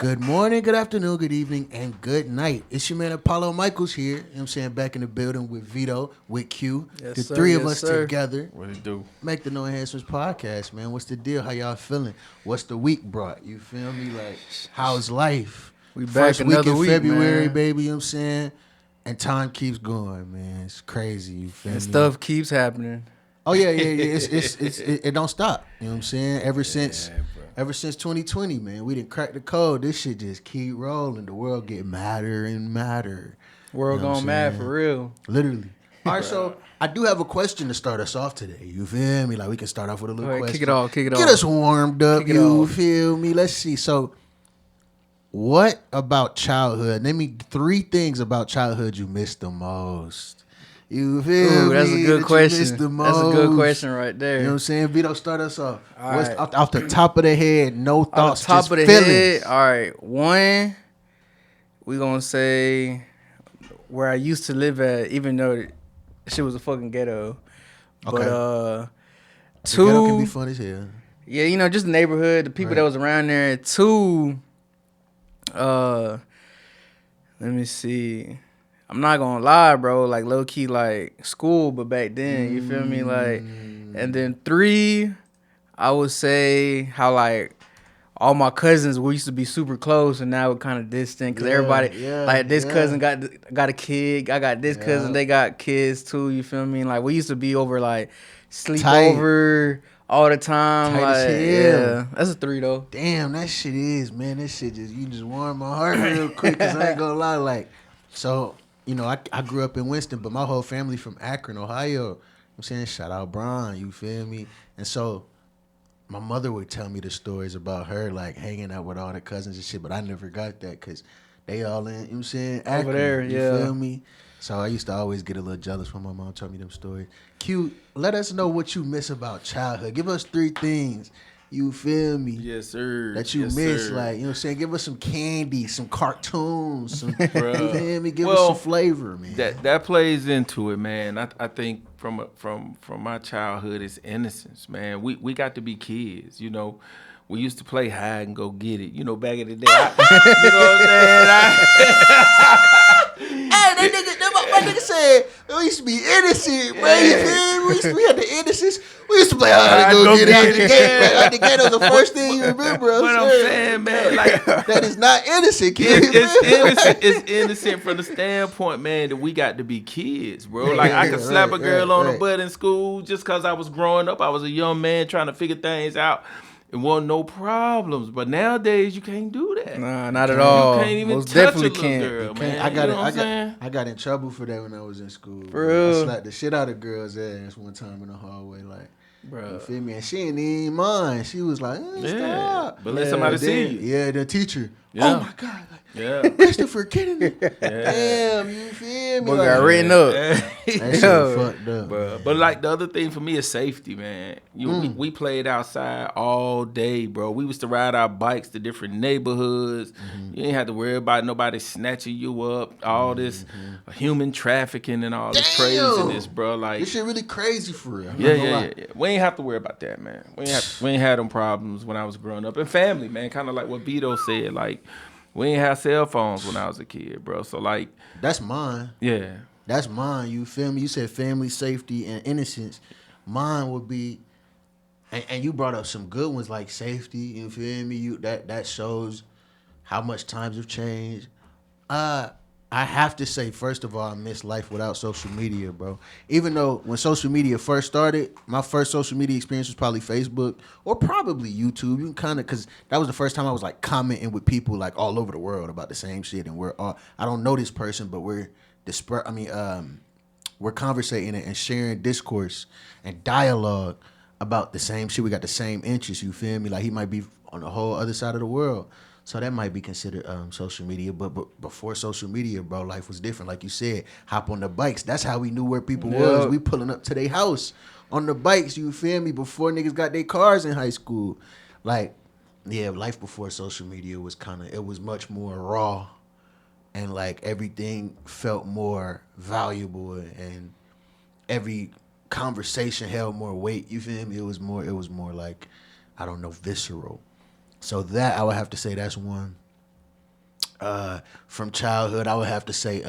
Good morning, good afternoon, good evening, and good night. It's your man Apollo Michaels here. You know what I'm saying? Back in the building with Vito, with Q. Yes, the sir, three of yes, us sir. together. What it do? Make the No Enhancements podcast, man. What's the deal? How y'all feeling? What's the week brought? You feel me? Like, how's life? We back First week another in week, February, man. baby. You know what I'm saying? And time keeps going, man. It's crazy. You feel And me? stuff keeps happening. Oh yeah. It don't stop. You know what I'm saying? Ever since 2020, man, we didn't crack the code. This shit just keep rolling. The world get madder and madder. World You know what gone I'm mad saying? for real. Literally. All right, so I do have a question to start us off today. You feel me? Like we can start off with a little Go ahead, question. kick it off, kick it Get off. us warmed up. Kick it You off. feel me? Let's see. So, what about childhood? Name me 3 things about childhood you missed the most. You feel Ooh, me? that's a good That question. You missed the That's a good most. question right there. You know what I'm saying? Vito, start us off. All What's right. off the top of the head? No Off thoughts, the top just of the feelings. head, all right. One, we gonna say where I used to live at, even though shit was a fucking ghetto. Okay. But The two, ghetto can be fun as hell. yeah, you know, just the neighborhood, the people that Right. was around there. Two, let me see. I'm not gonna lie, bro. Like low key, like school, but back then, you feel me? Like, and then 3, I would say how like all my cousins we used to be super close, and now we're kind of distant because everybody like this cousin got a kid. I got this cousin, they got kids too. You feel me? Like we used to be over like sleepover all the time. Tight like as hell. yeah, that's a 3 though. Damn, that shit is, man. That shit you just warm my heart real quick. Cause I ain't gonna lie, like, so you know, I grew up in Winston, but my whole family from Akron, Ohio. I'm saying, shout out Brian. You feel me? And so my mother would tell me the stories about her like hanging out with all the cousins and shit, but I never got that because they all in. You know what I'm saying? Akron, Over there, you yeah. feel me? So I used to always get a little jealous when my mom told me them stories. Q, let us know what you miss about childhood. Give us 3 things. You feel me? Yes, sir. That you Yes, miss, sir. like, you know what I'm saying? Give us some candy, some cartoons, some, you Bruh. feel me? Give us Well, some flavor, man. That plays into it, man. I think from my childhood is innocence, man. We got to be kids, you know. We used to play hide and go get it, you know, back in the day. You know what I'm saying? Hey, my nigga said, we used to be innocent, man. You feel me? We had the innocence. We used to play hide and go get it out the gate. Out the gate was the first thing you remember. What I'm saying, man, like that is not innocent, kid. it's innocent. It's innocent from the standpoint, man, that we got to be kids, bro. Like I could slap a girl on the butt in school just because I was growing up. I was a young man trying to figure things out. It wasn't no problems. But nowadays you can't do that. Nah, not at all. You can't even Most touch definitely a little can't. girl, man. I got in trouble for that when I was in school. For bro. I real? slapped the shit out of girls' ass one time in the hallway, like. Bro. You feel me? And she ain't even mind. She was like, stop. But let somebody see you. Yeah, the teacher. Yeah. Oh my God. Yeah. Christopher kidding it. Damn, you feel me? Boy got written up. That shit Yo. fucked up. But like the other thing for me is safety, man. We played outside all day, bro. We used to ride our bikes to different neighborhoods. You ain't have to worry about nobody snatching you up. All this human trafficking and all this craziness, bro. Like This shit really crazy for real. yeah. We ain't have to worry about that, man. We ain't had them problems when I was growing up. And family, man, kind of like what Vito said. Like we ain't have cell phones when I was a kid, bro. So like That's mine. yeah. That's mine. You feel me? You said family, safety, and innocence. Mine would be, and you brought up some good ones like safety. You feel me? That shows how much times have changed. I have to say, first of all, I miss life without social media, bro. Even though when social media first started, my first social media experience was probably Facebook or probably YouTube. You can kind of, because that was the first time I was like commenting with people like all over the world about the same shit, and I don't know this person, but we're conversating and sharing discourse and dialogue about the same shit. We got the same interests. You feel me? Like he might be on the whole other side of the world. So that might be considered social media. But before social media, bro, life was different. Like you said, hop on the bikes. That's how we knew where people was. We pulling up to their house on the bikes, you feel me? Before niggas got their cars in high school. Like, yeah, life before social media was it was much more raw. And like everything felt more valuable and every conversation held more weight. You feel me? It was more like, I don't know, visceral. So that I would have to say that's one. From childhood, I would have to say,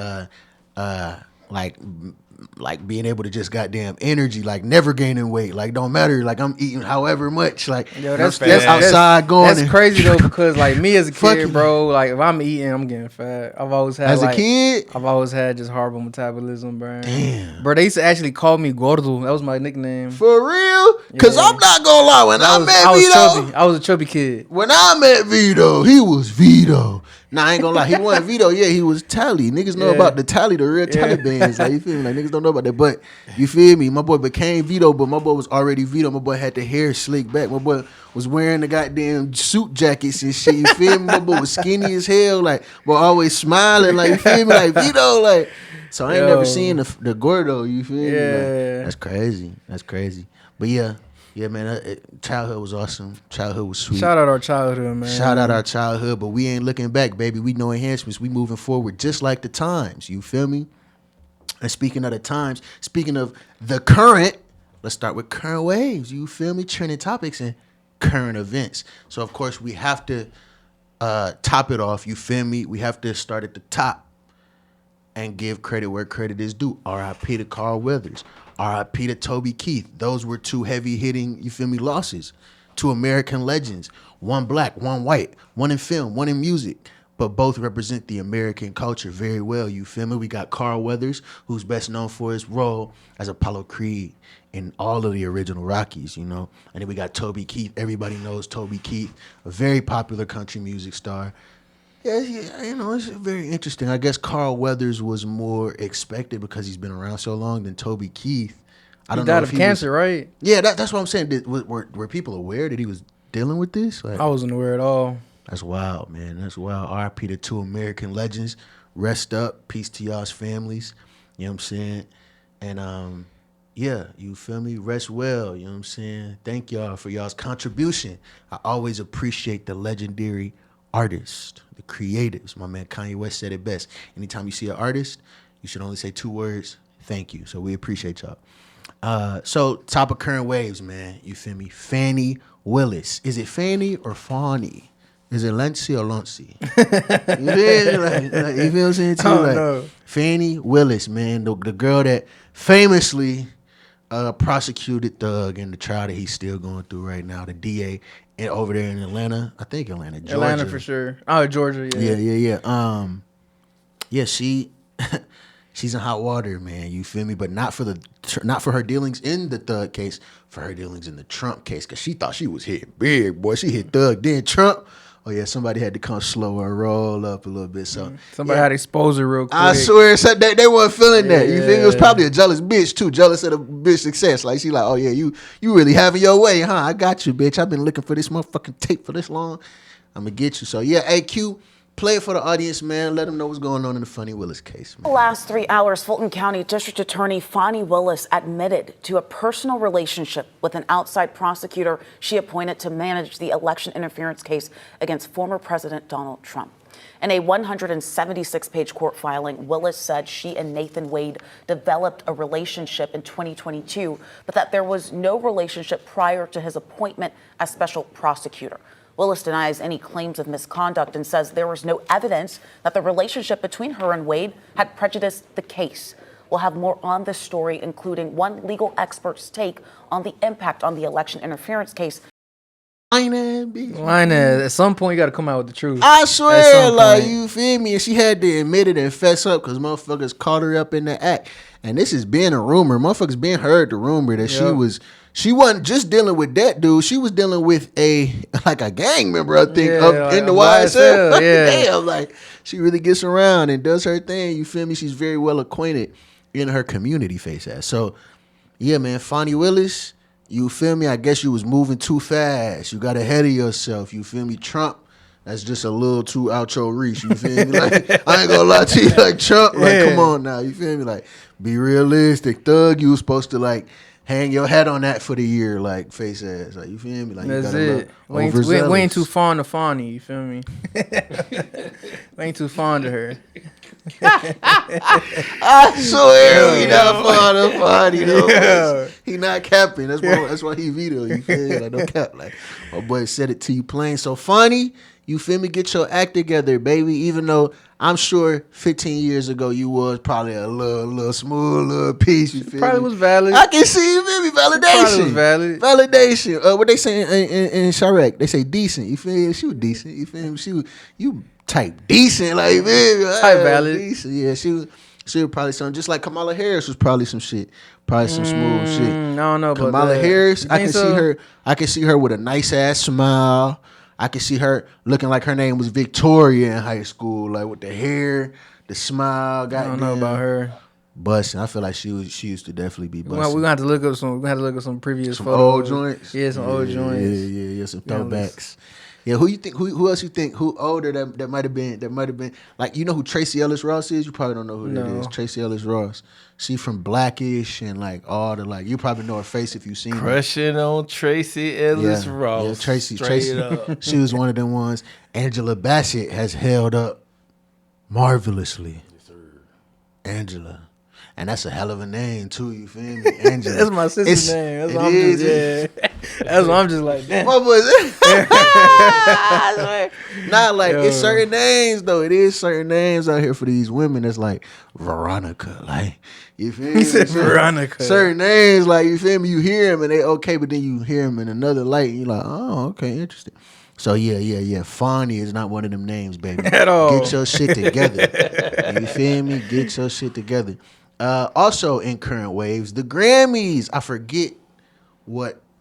like being able to just goddamn energy, like never gaining weight, like don't matter, like I'm eating however much, like Yo, I'm still outside going. That's and- crazy though, because like me as a Fucking- kid, bro, like if I'm eating, I'm getting fat. I've always had As a like, kid? I've always had just horrible metabolism, bro. Damn. Bro, they used to actually call me gordo. That was my nickname. For real? Cause Yeah. I'm not gonna lie, when I met Vito, chubby. I was a chubby kid. when I met Vito, he was Vito. Nah, I ain't gonna lie, he wasn't Vito. Yeah, he was Tally. Niggas know Yeah. about the Tally, the real Taliban's. Like, you feel me? Like, niggas don't know about that. But, you feel me? My boy became Vito, but my boy was already Vito. My boy had the hair slicked back. My boy was wearing the goddamn suit jackets and shit. You feel me? My boy was skinny as hell. Like, but always smiling. Like, you feel me? Like, Vito, like. So, I ain't never seen the Gordo. You feel me? Yeah. Like, that's crazy. That's crazy. But, yeah. Yeah, man, childhood was awesome. Childhood was sweet. Shout out our childhood, man. Shout out our childhood, but we ain't looking back, baby. We know enhancements. We moving forward just like the times. You feel me? And speaking of the times, speaking of the current, let's start with current waves. You feel me? Trending topics and current events. So, of course, we have to top it off. You feel me? We have to start at the top and give credit where credit is due. R.I.P. to Carl Weathers. R.I.P. to Toby Keith. Those were two heavy-hitting, you feel me, losses. Two American legends. One black, one white. One in film, one in music. But both represent the American culture very well, you feel me? We got Carl Weathers, who's best known for his role as Apollo Creed in all of the original Rockies, you know? And then we got Toby Keith. Everybody knows Toby Keith, a very popular country music star. Yeah, you know, it's very interesting. I guess Carl Weathers was more expected because he's been around so long than Toby Keith. I don't He know died if of cancer, right? Yeah, that's what I'm saying. Were people aware that he was dealing with this? Like, I wasn't aware at all. that's wild, man. That's wild. R.I.P. to two American legends. Rest up. Peace to y'all's families. You know what I'm saying? And yeah, you feel me? Rest well. You know what I'm saying? Thank y'all for y'all's contribution. I always appreciate the legendary artists, the creatives. My man Kanye West said it best. Anytime you see an artist, you should only say two words, thank you. So we appreciate y'all. So top of current waves, man. You feel me? Fannie Willis. Is it Fannie or Fawny? Is it Lancy or Lancy? You feel me? Like, you feel what I'm saying too? I don't Like, know. Fannie Willis, man. The girl that famously prosecuted Thug in the trial that he's still going through right now. The DA and over there in Atlanta. I think Atlanta, Georgia. Atlanta for sure. Oh, Georgia, yeah. Yeah. Yeah, she's in hot water, man. You feel me? But not for her dealings in the Thug case, for her dealings in the Trump case, because she thought she was hitting big, boy. She hit Thug, then Trump. Oh yeah, somebody had to come slow her roll up a little bit. So Somebody had to expose her real quick. I swear, so they weren't feeling that. You feel me? It was Yeah. probably a jealous bitch too, jealous of the bitch success. Like she like, oh yeah, you really having your way, huh? I got you, bitch. I've been looking for this motherfucking tape for this long. I'm gonna get you. So yeah, AQ, play it for the audience, man. Let them know what's going on in the Fannie Willis case, man. The last 3 hours, Fulton County District Attorney Fannie Willis admitted to a personal relationship with an outside prosecutor she appointed to manage the election interference case against former President Donald Trump. In a 176-page court filing, Willis said she and Nathan Wade developed a relationship in 2022, but that there was no relationship prior to his appointment as special prosecutor. Willis denies any claims of misconduct and says there was no evidence that the relationship between her and Wade had prejudiced the case. We'll have more on this story, including one legal expert's take on the impact on the election interference case. At some point, you got to come out with the truth. I At swear, some like, point. you feel me? And she had to admit it and fess up because motherfuckers caught her up in the act. And this is being a rumor. Motherfuckers been heard the rumor that she wasn't just dealing with that dude. She was dealing with a gang member, I think, in the YSL. Yeah. Damn, like, she really gets around and does her thing. You feel me? She's very well acquainted in her community, face ass. So, yeah, man, Fannie Willis, you feel me? I guess you was moving too fast. You got ahead of yourself. You feel me? Trump, that's just a little too out your reach. You feel me? Like, I ain't gonna lie to you. Like, Trump, like, come on now. You feel me? Like, be realistic. Thug, you was supposed to, like, hang your hat on that for the year, like, face ass. Like, you feel me? Like, you That's gotta it. look We ain't overzealous. too fond of Fawny, you feel me? We ain't too fond of her. I swear he not funny though. Yeah. He not capping. That's why he vetoed. You feel me? Like no cap. Like my boy said it to you plain. So funny. You feel me? Get your act together, baby. Even though I'm sure 15 years ago you was probably a little smooth little piece. You feel Probably me? was valid. I can see you, feel me? Validation. Probably was valid. Validation. What they say in Chirac? They say decent. You feel me? She was decent. You feel me? You type decent, like man. Type valid. Decent. Yeah, she was probably something just like Kamala Harris was probably some shit. Probably some smooth shit. I don't know about Kamala that. Harris, You I think can so? see her. I can see her with a nice ass smile. I can see her looking like her name was Victoria in high school, like with the hair, the smile. I don't know goddamn. about her. Busting. I feel like she used to definitely be We're busting. gonna have to look up some. We have to look up some previous Some photos. old joints. Yeah, some old joints. Yeah. Some Yeah, throwbacks. Yeah, who you think? Who else you think? Who older that might have been? That might have been like you know who Tracy Ellis Ross is? You probably don't know who that No. is. Tracy Ellis Ross. She from Blackish and like all the like. You probably know her face if you seen her. Crushing on Tracy Ellis Ross. Yeah, Tracy. Straight up. She was one of them ones. Angela Bassett has held up marvelously. Yes, sir. Angela. And that's a hell of a name too, you feel me? Angela. That's my sister's name. That's why I'm is. just That's why I'm just like damn. My boy, not like it's certain names though. It is certain names out here for these women. That's like Veronica, like you feel me? He said Veronica. Certain names, like you feel me? You hear them and they okay, but then you hear them in another light, and you're like, oh, okay, interesting. So yeah. Fonnie is not one of them names, baby. At all. Get your shit together. You feel me? Get your shit together. Also in current waves, the Grammys. I forget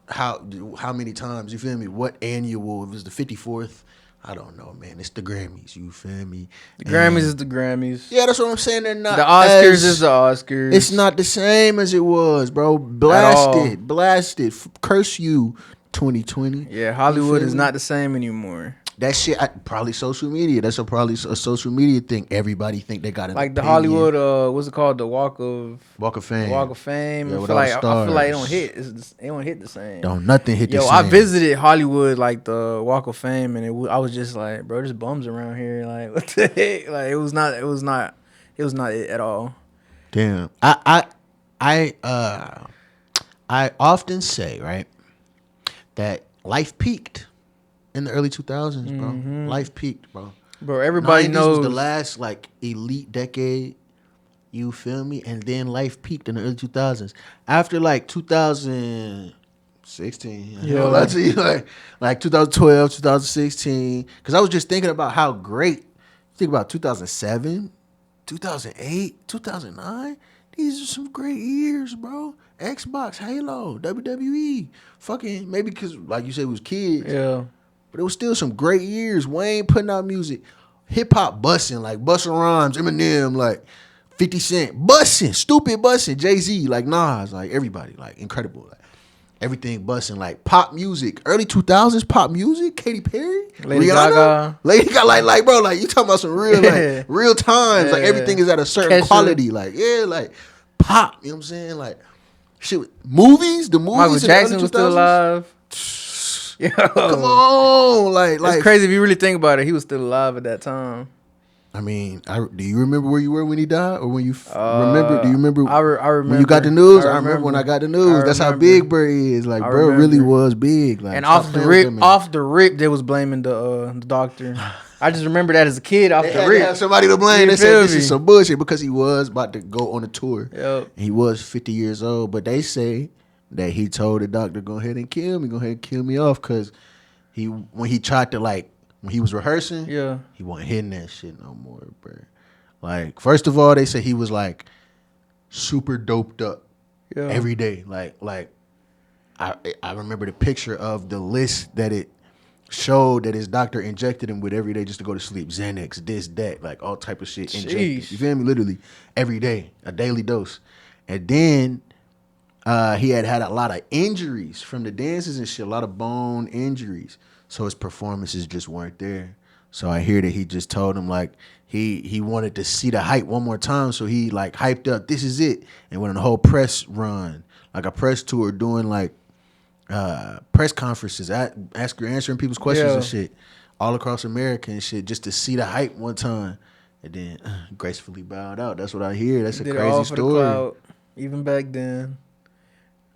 how many times, you feel me? What annual? It was the 54th. I don't know, man. It's the Grammys. You feel me? The Grammys is the Grammys. Yeah, that's what I'm saying. They're not The Oscars as- is the Oscars. It's not the same as it was, bro. all. Blasted. Curse you, 2020. Yeah, Hollywood feel is me? not the same anymore. That shit, probably social media. That's probably a social media thing. Everybody think they got an Like the opinion. Hollywood, what's it called? The Walk of Fame. Walk of Fame. Yeah, I with feel all like the I feel like it stars. don't hit. It don't hit the same. Don't nothing hit the Yo, same. I visited Hollywood, like the Walk of Fame, and I was just like, bro, there's bums around here. Like, what the heck? Like, it was not it at all. Damn. I often say, right, that life peaked in the early 2000s, bro. Life peaked, bro. Bro, everybody 90s knows was the last like elite decade. You feel me? And then life peaked in the early 2000s. After like 2016, Yeah. let's see, like 2012, 2016. Because I was just thinking about how great. Think about 2007, 2008, 2009. These are some great years, bro. Xbox, Halo, WWE, fucking maybe because like you said, we was kids. Yeah. But it was still some great years. Wayne putting out music. Hip hop busting, like Busta Rhymes, Eminem, like 50 Cent. Busting, stupid busting. Jay-Z, like Nas, like everybody, like incredible. Like everything busting, like pop music. Early 2000s pop music. Katy Perry. Lady Rihanna. Gaga. Lady Gaga, like bro, like you talking about some real, like real times. Like Yeah. everything is at a certain Kesha. quality. Like, yeah, like pop, you know what I'm saying? Like shit. Movies, the movies. Michael in the Jackson early was still 2000s. alive. Yo. Come on, like It's crazy if you really think about it. He was still alive at that time. I mean, do you remember where you were when he died, or when you remember? Do you remember? I remember when you got the news. I remember remember. when I got the news. I That's how remember. big bro is. Like, I bro really remember. was big. Like, And stop off the playing with that rip, man. off the rip, they was blaming the doctor. I just remember that as a kid. Off They the had to rip, have somebody to blame. You They said feel this me? is some bullshit because he was about to go on a tour. Yep. He was 50 years old, but they say that he told the doctor, "Go ahead and kill me. Go ahead and kill me off," because when he tried to when he was rehearsing, Yeah. he wasn't hitting that shit no more, bro. Like, first of all, they say he was like super doped up Yeah. every day. Like I remember the picture of the list that it showed that his doctor injected him with every day just to go to sleep. Xanax, this, that, like all type of shit injected. Sheesh. You feel me? Literally every day, a daily dose. And then he had a lot of injuries from the dances and shit, a lot of bone injuries. So his performances just weren't there. So I hear that he just told him like he wanted to see the hype one more time. So he like hyped up, this is it. And went on a whole press run, like a press tour doing like press conferences, answering people's questions and shit all across America and shit just to see the hype one time. and then gracefully bowed out. That's what I hear. That's a Did it all crazy for the story. clout. Even back then.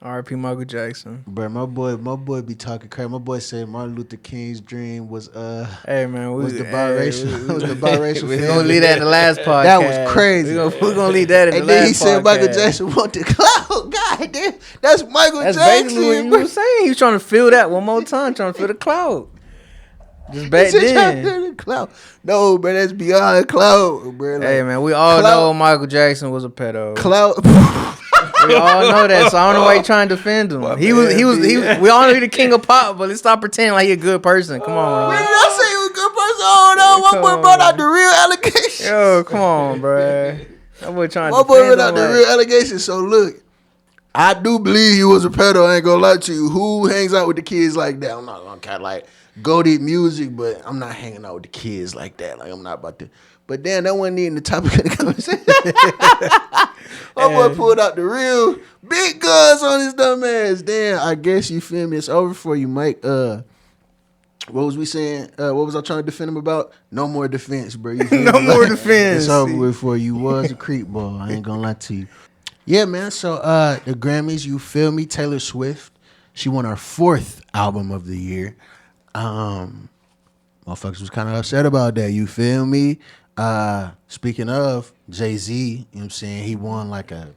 R.I.P. Michael Jackson. Bro, my boy be talking crazy. My boy said Martin Luther King's dream was Hey man, was the biracial was the biracial We're family. gonna leave that in the last podcast. That was crazy. We're gonna leave that in the And last podcast. then he said Michael Jackson wanted clout. God damn, that's Michael That's Jackson. basically what you bro. were saying. He was trying to feel that one more time, trying to feel the clout. Just back He said trying to then. feel the clout. No, bro, that's beyond clout, bro. Like, Hey man, we all clout- know Michael Jackson was a pedo. Clout. We all know that, so I don't know why you trying to defend him. We all know he the king of pop, but let's stop pretending like he a good person. Come on. When did I say he was a good person? Oh no, my boy Come brought on. out the real allegations. Yo, come on, bruh. That boy trying to My boy defend brought out him. the Like, real allegations. So look, I do believe he was a pedo. I ain't gonna lie to you. Who hangs out with the kids like that? I'm not gonna kind of like goated music, but I'm not hanging out with the kids like that. Like I'm not about to. But damn, that wasn't even the topic of the conversation. My boy pulled out the real big guns on his dumb ass. Damn, I guess you feel me. It's over for you, Mike. What was we saying? What was I trying to defend him about? No more defense, bro. You feel No me? more defense. It's over with for you. Was a creep ball. I ain't gonna lie to you. Yeah, man. So the Grammys, you feel me? Taylor Swift, she won her 4th album of the year. Motherfuckers was kind of upset about that. You feel me? Speaking of Jay-Z, you know what I'm saying? He won like a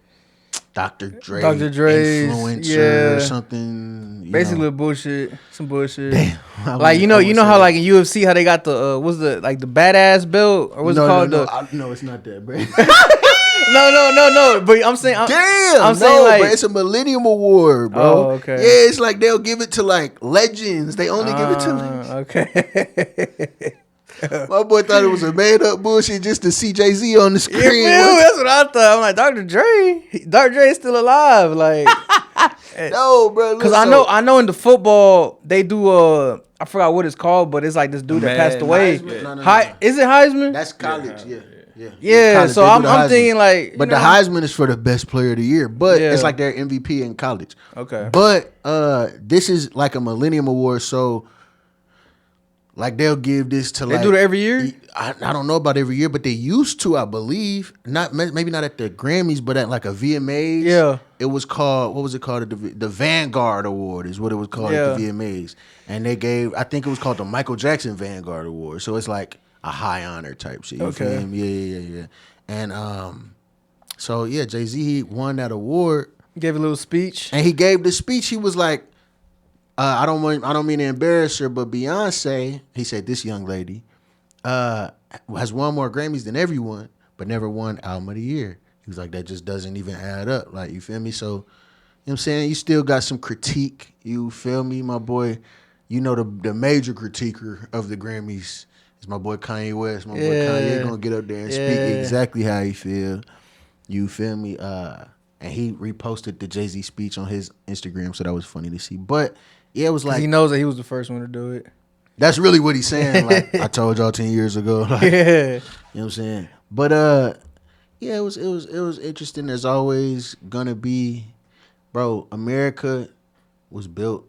Dr. Dre's influencer or something. basically bullshit. Some bullshit. Damn. Like you know how like in UFC how they got the what's the like the badass belt or what's it called? No, it's not that, bro. No. But I'm saying, Damn, I'm saying like bro, it's a Millennium Award, bro. Oh, okay. Yeah, it's like they'll give it to like legends. They only give it to legends. okay. My boy thought it was a made up bullshit just to see Jay-Z on the You feel screen. me? That's what I thought. I'm like Dr. Dre is still alive, like No, bro. because I know in the football they do I forgot what it's called, but it's like this dude that passed away. Heisman? No. Is it Heisman? That's college, yeah. Yeah, College, so they do I'm the Heisman. thinking like, But you the know, Heisman is for the best player of the year. But Yeah. it's like their MVP in college. Okay. But this is like a Millennium Award, so like they'll give this to They like do it every year? I don't know about every year, but they used to, I believe. Maybe not at the Grammys, but at like a VMAs. Yeah. It was called, what was it called? The Vanguard Award is what it was called at the VMAs. And they gave, I think it was called the Michael Jackson Vanguard Award. So it's like a high honor type shit. You feel me? Yeah. And so yeah, Jay-Z, he won that award. gave a little speech. And he gave the speech. He was like, I don't mean to embarrass her, but Beyonce, he said, this young lady has won more Grammys than everyone, but never won Album of the Year. He was like, that just doesn't even add up. Like, you feel me? So, you know what I'm saying? You still got some critique. You feel me, my boy? You know the major critiquer of the Grammys is my boy Kanye West. My boy Kanye gonna get up there and speak exactly how he feel. You feel me? And he reposted the Jay-Z speech on his Instagram, so that was funny to see. But yeah, it was like He knows that he was the first one to do it. that's really what he's saying. Like I told y'all 10 years ago. Like, Yeah. you know what I'm saying? But yeah, it was interesting. There's always gonna be, bro. America was built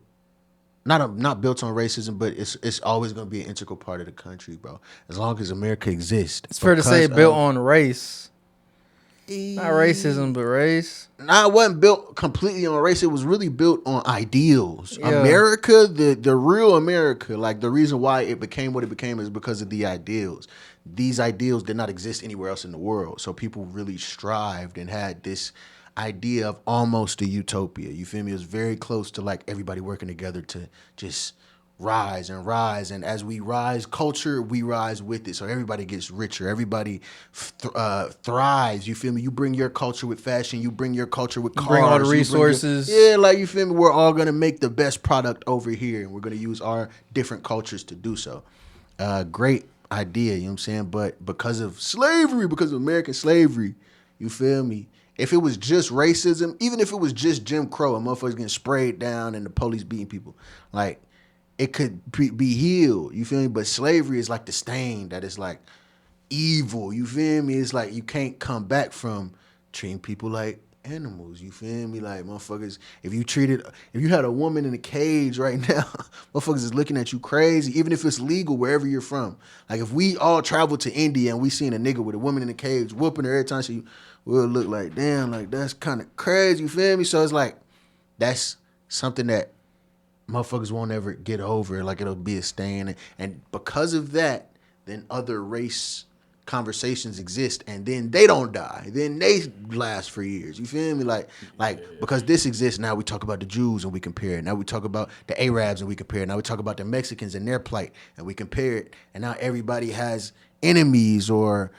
not built on racism, but it's always gonna be an integral part of the country, bro. As long as America exists. It's fair to say built on race. Not racism, but race. Nah, it wasn't built completely on race. It was really built on ideals. Yeah. America, the real America, like the reason why it became what it became is because of the ideals. These ideals did not exist anywhere else in the world. So people really strived and had this idea of almost a utopia. You feel me? It was very close to like everybody working together to just rise. And as we rise culture, we rise with it. So everybody gets richer. Everybody thrives. You feel me? You bring your culture with fashion. You bring your culture with cars. Bring all the you bring resources. yeah, like you feel me? We're all going to make the best product over here. And we're going to use our different cultures to do so. Great idea, you know what I'm saying? But because of slavery, because of American slavery, you feel me? If it was just racism, even if it was just Jim Crow and motherfuckers getting sprayed down and the police beating people, like, it could be healed, you feel me? But slavery is like the stain that is like evil, you feel me? It's like you can't come back from treating people like animals. You feel me? Like motherfuckers, if you had a woman in a cage right now, motherfuckers is looking at you crazy, even if it's legal wherever you're from. Like if we all travel to India and we seen a nigga with a woman in a cage whooping her every time she will look like, damn, like that's kind of crazy. You feel me? So it's like that's something that motherfuckers won't ever get over. Like it'll be a stain, and because of that, then other race conversations exist, and then they don't die. Then they last for years. You feel me? Like because this exists now, we talk about the Jews and we compare it. Now we talk about the Arabs and we compare it. Now we talk about the Mexicans and their plight and we compare it. And now everybody has enemies or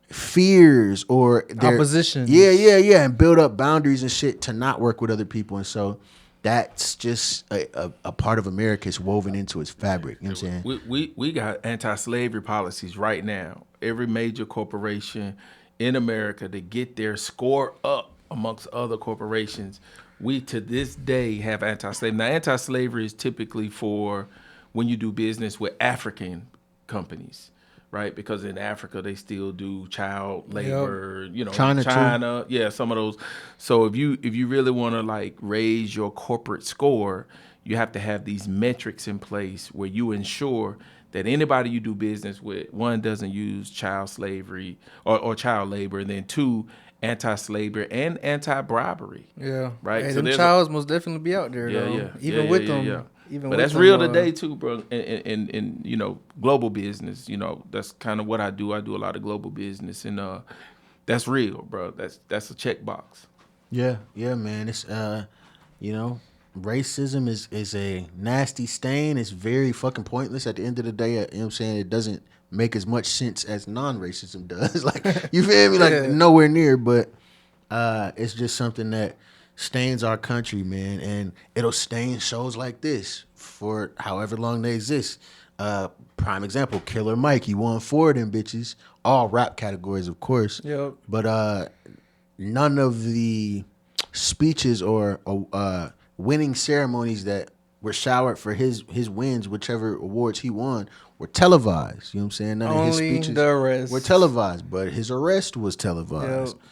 fears or opposition. Yeah, and build up boundaries and shit to not work with other people. And so that's just a part of America. It's woven into its fabric. You know what I'm saying? We got anti-slavery policies right now. Every major corporation in America to get their score up amongst other corporations. We to this day have anti-slavery. Now, anti-slavery is typically for when you do business with African companies, right? Because in Africa they still do child labor, you know, China, yeah, some of those. So if you really want to like raise your corporate score, you have to have these metrics in place where you ensure that anybody you do business with, one, doesn't use child slavery or child labor, and then two, anti-slavery and anti-bribery. Yeah. Right. Hey, so them childs must definitely be out there, though. Yeah. Even with them. Even but with that's them, real today too, bro. In you know, global business, you know, that's kind of what I do. I do a lot of global business, and that's real, bro. That's a checkbox. Yeah, man. It's you know, racism is a nasty stain. It's very fucking pointless at the end of the day. You know what I'm saying? It doesn't make as much sense as non-racism does. Like, you feel me? Like nowhere near, but it's just something that stains our country, man, and it'll stain shows like this for however long they exist. Prime example, Killer Mike. He won 4 of them bitches, all rap categories, of course. Yep. But none of the speeches or winning ceremonies that were showered for his wins, whichever awards he won, were televised. You know what I'm saying? None of his Only speeches the arrest were televised, but his arrest was televised. Yep.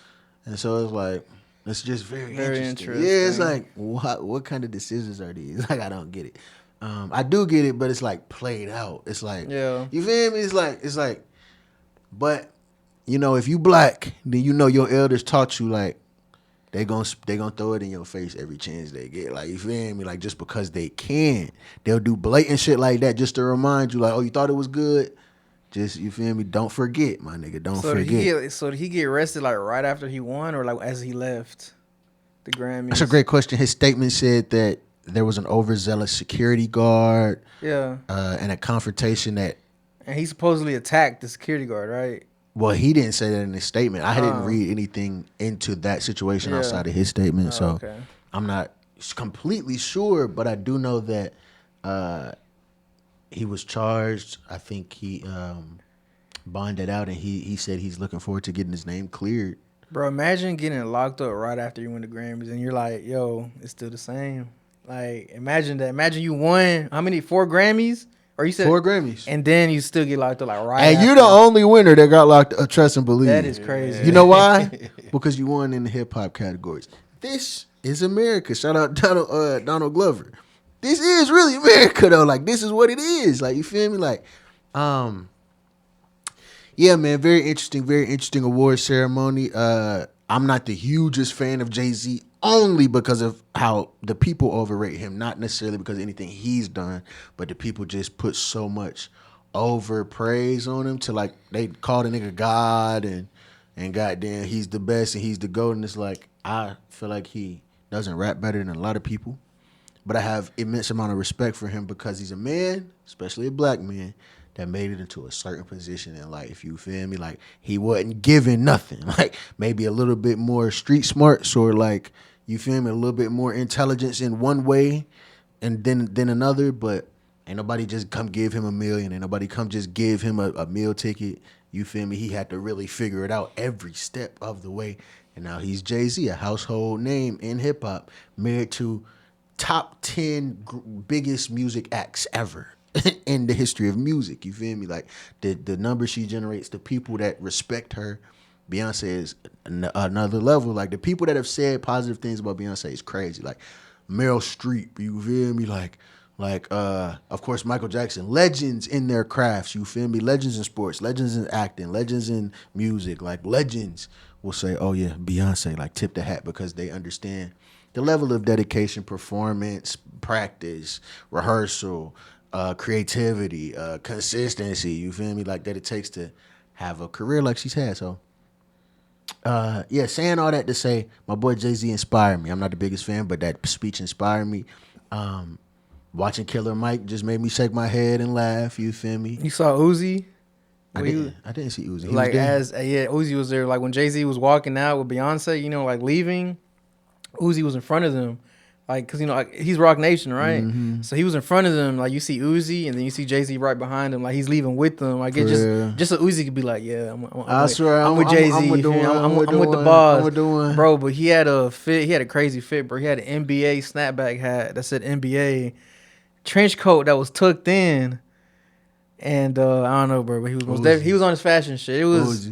And so it's like, it's just very interesting. interesting. Yeah, it's like, what kind of decisions are these? Like, I don't get it. I do get it, but it's like played out. It's like, you feel me? It's like, but you know, if you black, then you know your elders taught you like they gonna throw it in your face every chance they get. Like, you feel me? Like, just because they can, they'll do blatant shit like that just to remind you, like, oh, you thought it was good. Just, you feel me? Don't forget, my nigga. Don't forget. So did he get arrested like right after he won, or like as he left the Grammys? That's a great question. His statement said that there was an overzealous security guard. Yeah. And a confrontation that. And he supposedly attacked the security guard, right? Well, he didn't say that in his statement. I didn't read anything into that situation outside of his statement, so okay. I'm not completely sure. But I do know that he was charged. I think he bonded out, and he said he's looking forward to getting his name cleared. Bro, imagine getting locked up right after you win the Grammys, and you're like, yo, it's still the same. Like, imagine that. Imagine you won, how many, 4 Grammys? Or you said 4 Grammys. And then you still get locked up like right And after. you're the only winner that got locked up, trust and believe. That is crazy. You know why? Because you won in the hip-hop categories. This is America. Shout out Donald Glover. This is really America, though. Like, this is what it is. Like, you feel me? Like, yeah, man, very interesting award ceremony. I'm not the hugest fan of Jay-Z only because of how the people overrate him, not necessarily because of anything he's done, but the people just put so much over praise on him to, like, they call the nigga God and goddamn he's the best and he's the GOAT, and it's like, I feel like he doesn't rap better than a lot of people, but I have immense amount of respect for him because he's a man, especially a black man, that made it into a certain position in life. You feel me? Like, he wasn't given nothing. Like, maybe a little bit more street smarts, or like, you feel me, a little bit more intelligence in one way and then another, but ain't nobody just come give him $1 million. Ain't nobody come just give him a meal ticket. You feel me? He had to really figure it out every step of the way. And now he's Jay-Z, a household name in hip hop, married to top 10 biggest music acts ever in the history of music. You feel me? Like, the numbers she generates, the people that respect her, Beyonce is another level. Like the people that have said positive things about Beyonce is crazy. Like Meryl Streep, you feel me? Like of course Michael Jackson, legends in their crafts, you feel me? Legends in sports, legends in acting, legends in music, like legends will say, oh yeah, Beyonce, like tip the hat because they understand the level of dedication, performance, practice, rehearsal, creativity, consistency, you feel me? Like that it takes to have a career like she's had. So yeah, saying all that to say, my boy Jay-Z inspired me. I'm not the biggest fan, but that speech inspired me. Watching Killer Mike just made me shake my head and laugh. You feel me? You saw Uzi? I didn't see Uzi. He Like was there. yeah, Uzi was there. Like when Jay-Z was walking out with Beyonce, you know, like leaving, Uzi was in front of them. Like, cause you know, like, he's Rock Nation, right? Mm-hmm. So he was in front of them. Like you see Uzi, and then you see Jay-Z right behind him. Like he's leaving with them. Like it just so Uzi could be like, yeah, I swear, I'm with Jay-Z. I'm with the one. I'm with the boss, bro. But he had a fit. He had a crazy fit, bro. He had an NBA snapback hat that said NBA, trench coat that was tucked in, and I don't know, bro. But he was on his fashion shit. It was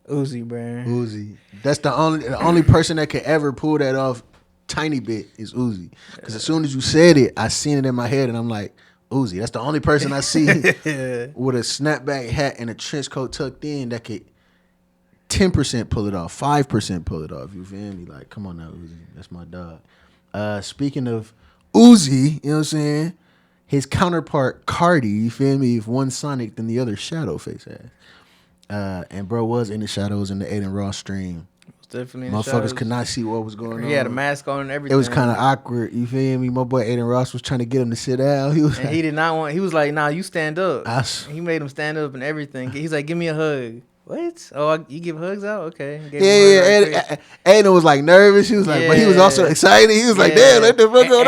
Uzi, bro. Uzi. That's the only person that could ever pull that off. Tiny bit is Uzi, because as soon as you said it, I seen it in my head, and I'm like, Uzi. That's the only person I see with a snapback hat and a trench coat tucked in that could 10% pull it off, 5% pull it off. You feel me? Like, come on now, Uzi. That's my dog. Speaking of Uzi, you know what I'm saying? His counterpart Cardi, you feel me? If one Sonic, then the other Shadow face ass. And bro was in the shadows in the Aiden Ross stream. Definitely in the Motherfuckers shadows. could not see what was going on. He had a mask on and everything. It was kind of awkward. You feel me? My boy Aiden Ross was trying to get him to sit down. He was and he did not want. He was like, "Nah, you stand up." s- He made him stand up and everything. He's like, "Give me a hug." What? Oh, you give hugs out? Okay. Gave him a hug right quick. Aiden was like nervous. He was like, but he was also excited. He was like, damn, let the fuck go on.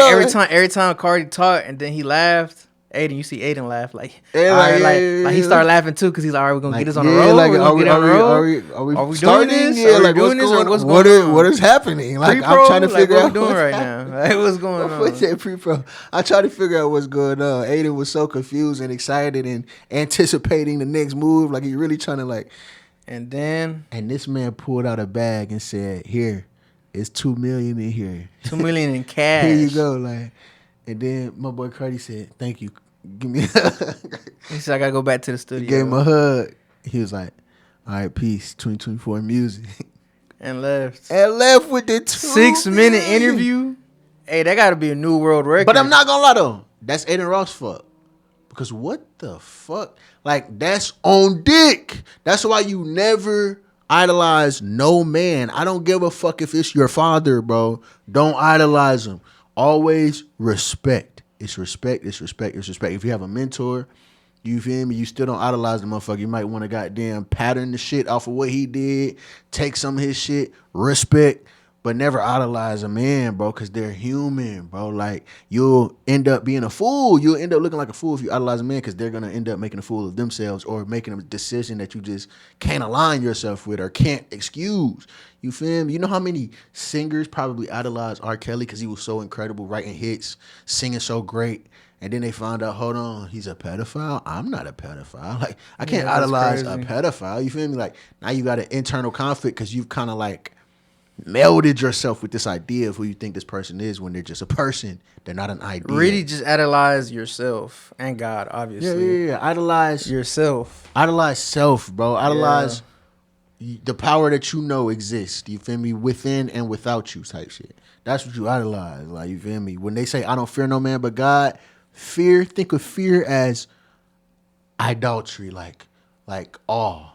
Every time Cardi talked and then he laughed. Aiden, you see Aiden laugh like, Yeah, all right, yeah, like he yeah. started laughing too because he's like, all right, we're gonna get this on the yeah, road. like, We're gonna get it on the road. Are we doing this? Yeah, Are we like doing this? Or what's going on? What is happening? Like Pre-pro? I'm trying to figure what out we doing what's right happening. now. Like, what's going on? What's that pre-pro? I tried to figure out what's going on. Aiden was so confused and excited and anticipating the next move, like he really trying to like. And then And this man pulled out a bag and said, "Here, it's $2 million in here. $2 million in cash. Here you go." Like, and then my boy Cardi said, "Thank you. Give me." He said, I gotta go back to the studio. Gave him a hug. He was like, "All right, peace. 2024 music." And left. And left with the 6-minute interview. Hey, that gotta be a new world record. But I'm not gonna lie though, that's Aiden Ross' fault. Because what the fuck? Like, that's on dick. That's why you never idolize no man. I don't give a fuck if it's your father, bro. Don't idolize him. Always respect. It's respect, it's respect, it's respect. If you have a mentor, you feel me, you still don't idolize the motherfucker. You might want to goddamn pattern the shit off of what he did, take some of his shit, respect, but never idolize a man, bro, because they're human, bro. Like, you'll end up being a fool. You'll end up looking like a fool if you idolize a man because they're going to end up making a fool of themselves or making a decision that you just can't align yourself with or can't excuse. You feel me? You know how many singers probably idolize R. Kelly because he was so incredible, writing hits, singing so great, and then they found out, hold on, he's a pedophile? I'm not a pedophile. Like, I can't idolize a pedophile. You feel me? Like, now you got an internal conflict because you've kind of like melded yourself with this idea of who you think this person is when they're just a person. They're not an idea. Really just idolize yourself and God, obviously. Yeah. Idolize yourself. Idolize self, bro. Idolize the power that you know exists. You feel me? Within and without you type shit. That's what you idolize. Like, you feel me? When they say, I don't fear no man but God, think of fear as idolatry, like awe.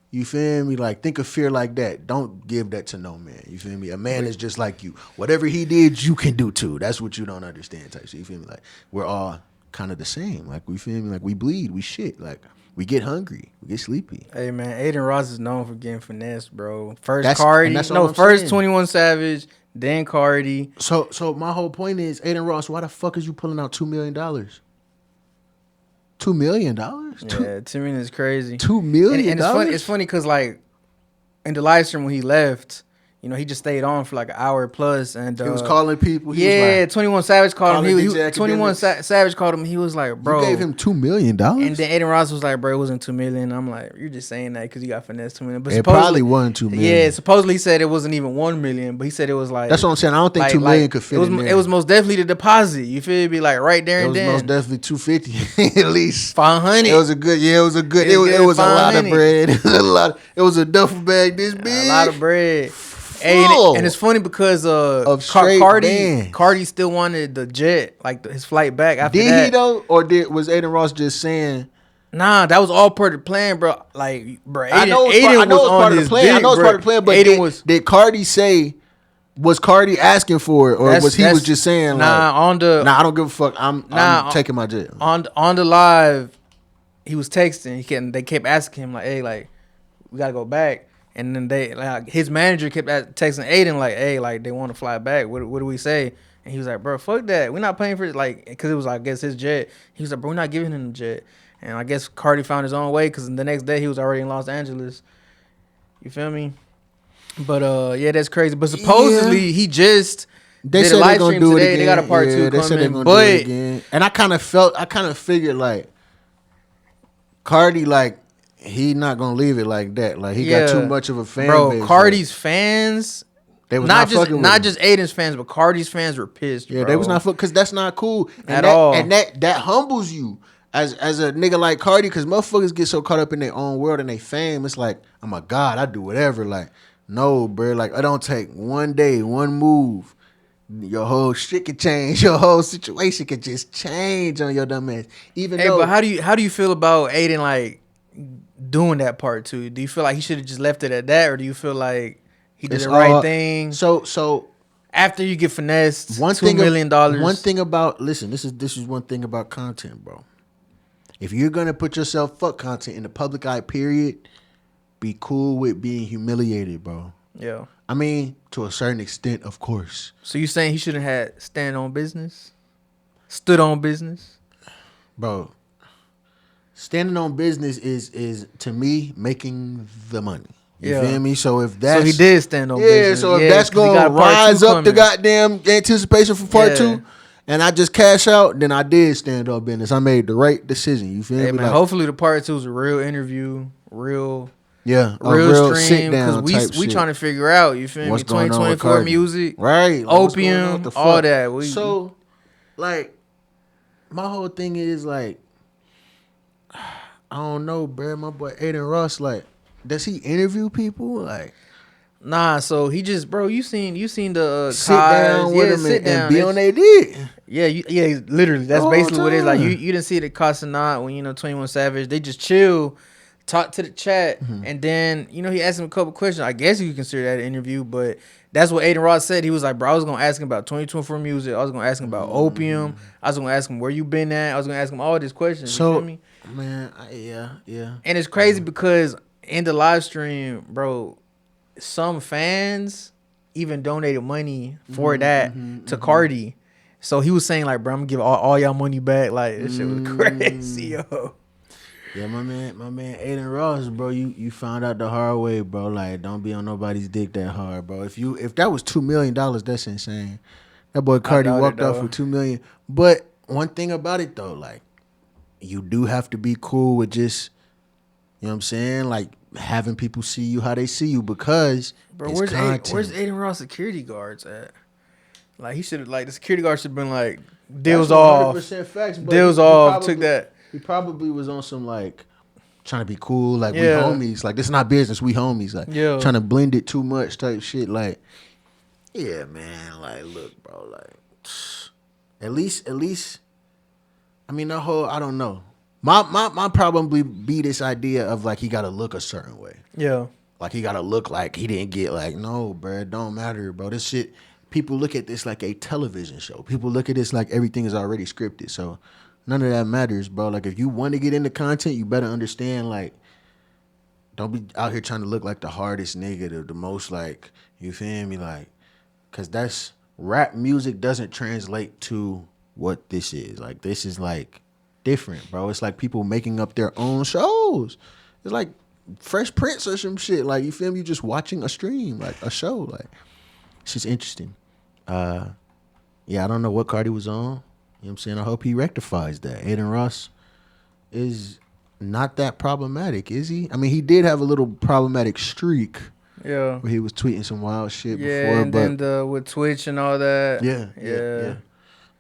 You feel me? Like, think of fear like that. Don't give that to no man. You feel me? A man is just like you. Whatever he did, you can do too. That's what you don't understand type shit. You feel me? Like, we're all kind of the same. Like, we feel me? Like, we bleed, we shit. Like, we get hungry, we get sleepy. Hey man, Aiden Ross is known for getting finesse, bro. First That's Cardi, first saying. 21 Savage, then Cardi. So my whole point is, Aiden Ross, why the fuck is you pulling out $2 million? $2 million? Yeah, to me it's crazy. $2 million. And it's funny because like in the live stream when he left, you know, he just stayed on for like an hour plus, and He was calling people. He yeah, was like, 21 Savage called him. calling He, DJ 21 Academics. Savage called him. He was like, bro, you gave him $2 million. and then Aiden Ross was like, bro, it wasn't $2 million. I'm like, you're just saying that because you got finessed $2 million. But It probably wasn't $2 million. Yeah, supposedly he said it wasn't even $1 million, but he said it was like. That's what I'm saying. I don't think $2 million could fit it was, in there. It was most definitely the deposit. You feel me? Like right there It and was then. most definitely 250 at least. 500. It was a good. Yeah, it was a good. It was It was a lot of 500. bread. It was a lot. It was a duffel bag this big. A lot of bread. Full And it's funny because of straight bands. Cardi still wanted the jet, like his flight back after Did that. he though, or was Aiden Ross just saying? Nah, that was all part of the plan, bro. Like, bro, Aiden, I know Aiden it's was part on of the his plan. I dick, know it's bro. part of the plan. But Aiden did Cardi say? Was Cardi asking for it, or was he was just saying nah, like, I don't give a fuck. I'm taking my jet. On the live, he was texting. They kept asking him like, hey, like, we gotta go back. And then his manager kept texting Aiden like, hey, like they want to fly back. What do we say? And he was like, bro, fuck that. We're not paying for it, like, because it was, I guess, his jet. He was like, bro, we're not giving him the jet. And I guess Cardi found his own way because the next day he was already in Los Angeles. You feel me? But yeah, that's crazy. But supposedly he just They did said a they're live gonna stream do it today. again. They got a part 2 They said they're coming. gonna do it again. And I kind of figured like Cardi, like he not gonna leave it like that. Like he got too much of a fan base. Bro, Cardi's fans. They was not fucking with not him. just Aiden's fans, but Cardi's fans were pissed. Yeah, bro. they was not because that's not cool At all. And that humbles you as a nigga like Cardi, because motherfuckers get so caught up in their own world and they fame. It's like, I'm a god, I do whatever. Like, no, bro. Like, I don't take one day, one move. Your whole shit can change. Your whole situation can just change on your dumb ass. Even though, but how do you feel about Aiden like doing that part 2? Do you feel like he should have just left it at that, or do you feel like he did it's the right all- thing? So After you get finessed, one $2 million. One thing about this is one thing about content, bro. If you're gonna put yourself fuck content in the public eye, period, be cool with being humiliated, bro. Yeah. I mean, to a certain extent, of course. So you saying he shouldn't have had stand on business, stood on business? Bro, standing on business is to me making the money. You feel me? So if that's so he did stand on business. So if that's 'cause he got gonna a part 2 rise up the coming. goddamn anticipation for part Yeah. 2, and I just cash out, then I did stand on business. I made the right decision. You feel Hey me? man, Like, hopefully the part 2 is a real interview, real a real sit stream, down because type we shit. trying to figure out. You feel What's me? going on with 2024 Cardi? music, Right? Like, what's going on opium, with the all fuck? that. So, like, my whole thing is like, I don't know, bro. My boy Aiden Ross, like, does he interview people? Like, Nah, so he just, bro. You seen the sit down with him sit down. and be on their dick. Yeah, literally. That's The whole basically what it is. Like time. you didn't see it at Casanat when 21 Savage. They just chill, talk to the chat, Mm-hmm. and then he asked him a couple questions. I guess you could consider that an interview, but that's what Aiden Ross said. He was like, bro, I was gonna ask him about 2024 music. I was gonna ask him about opium. I was gonna ask him where you been at. I was gonna ask him all these questions. You feel So, me? man, yeah. And it's crazy because in the live stream, bro, some fans even donated money for that to Cardi. So he was saying like, bro, I'm gonna give all y'all money back. Like this shit was crazy, yo. Yeah, my man, Aiden Ross, bro. You found out the hard way, bro. Like, don't be on nobody's dick that hard, bro. If that was $2 million, that's insane. That boy Cardi doubt it, walked off though. with $2 million. But one thing about it though, like, you do have to be cool with just, you know what I'm saying, like having people see you how they see you, because Bro, it's where's content. Aiden Ross security guards at? Like he should have the security guard should have been like deals That's off. 100% facts, but Deals he off. probably- Took that. He probably was on some like trying to be cool, like Yeah. we homies. Like, this is not business, we homies. Like, Yeah. trying to blend it too much type shit. Like, yeah, man. Like, look, bro. Like, at least. I mean, the whole, I don't know. My probably be this idea of like he gotta look a certain way. Yeah. Like, he gotta look like he didn't get, like, no, bro, it don't matter, bro. This shit, people look at this like a television show. People look at this like everything is already scripted. So none of that matters, bro. Like, if you want to get into content, you better understand, like, don't be out here trying to look like the hardest nigga, the most, like, you feel me? Like, because that's, rap music doesn't translate to what this is. Like, this is, like, different, bro. It's like people making up their own shows. It's like Fresh Prince or some shit. Like, you feel me? You just watching a stream, like a show. Like, it's just interesting. Yeah, I don't know what card he was on. You know what I'm saying? I hope he rectifies that. Aiden Ross is not that problematic, is he? I mean, he did have a little problematic streak Yeah. where he was tweeting some wild shit Yeah, before, and but then with Twitch and all that. yeah.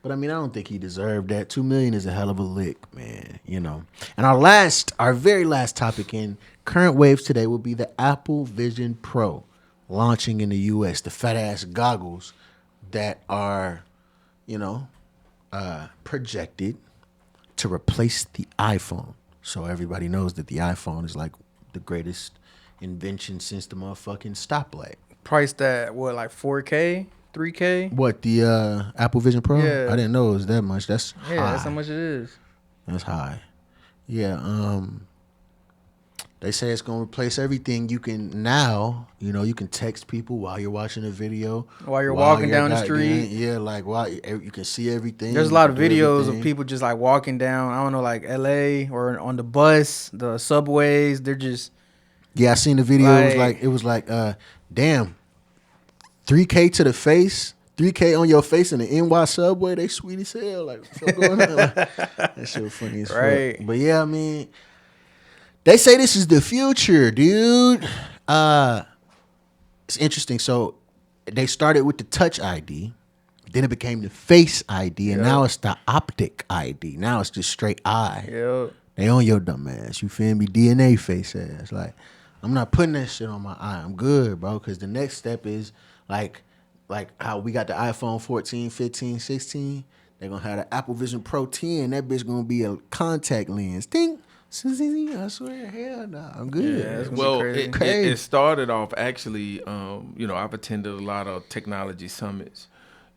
But I mean, I don't think he deserved that. $2 million is a hell of a lick, man. You know. And our very last topic in current waves today will be the Apple Vision Pro launching in the U.S. The fat ass goggles that are, you know, projected to replace the iPhone. So everybody knows that the iPhone is like the greatest invention since the motherfucking stoplight. Priced at what, like 4K, 3K? What, the Apple Vision Pro? Yeah. I didn't know it was that much. That's high. That's how much it is. That's high. Yeah. They say it's gonna replace everything. You can now, you can text people while you're watching a video, While you're walking down the street. Yeah, like while you can see everything. There's a you lot can of do videos everything. of people just like walking down, I don't know, like LA or on the bus, the subways. They're just Yeah, I seen the video. It was like, damn, 3K to the face, 3K on your face in the NY subway. They sweet as hell. Like, what's going on? Like, that shit was funny as Right. fuck. But yeah, I mean, they say this is the future, dude. It's interesting. So they started with the Touch ID, then it became the Face ID, and now it's the Optic ID. Now it's just straight eye. yeah. They on your dumb ass. You feel me? DNA face ass. Like, I'm not putting that shit on my eye. I'm good, bro. Because the next step is like how we got the iPhone 14, 15, 16. They're going to have the Apple Vision Pro 10. That bitch going to be a contact lens. Ding. I swear, hell nah. I'm good. Yeah, it's gonna be Well, crazy. it started off actually. I've attended a lot of technology summits.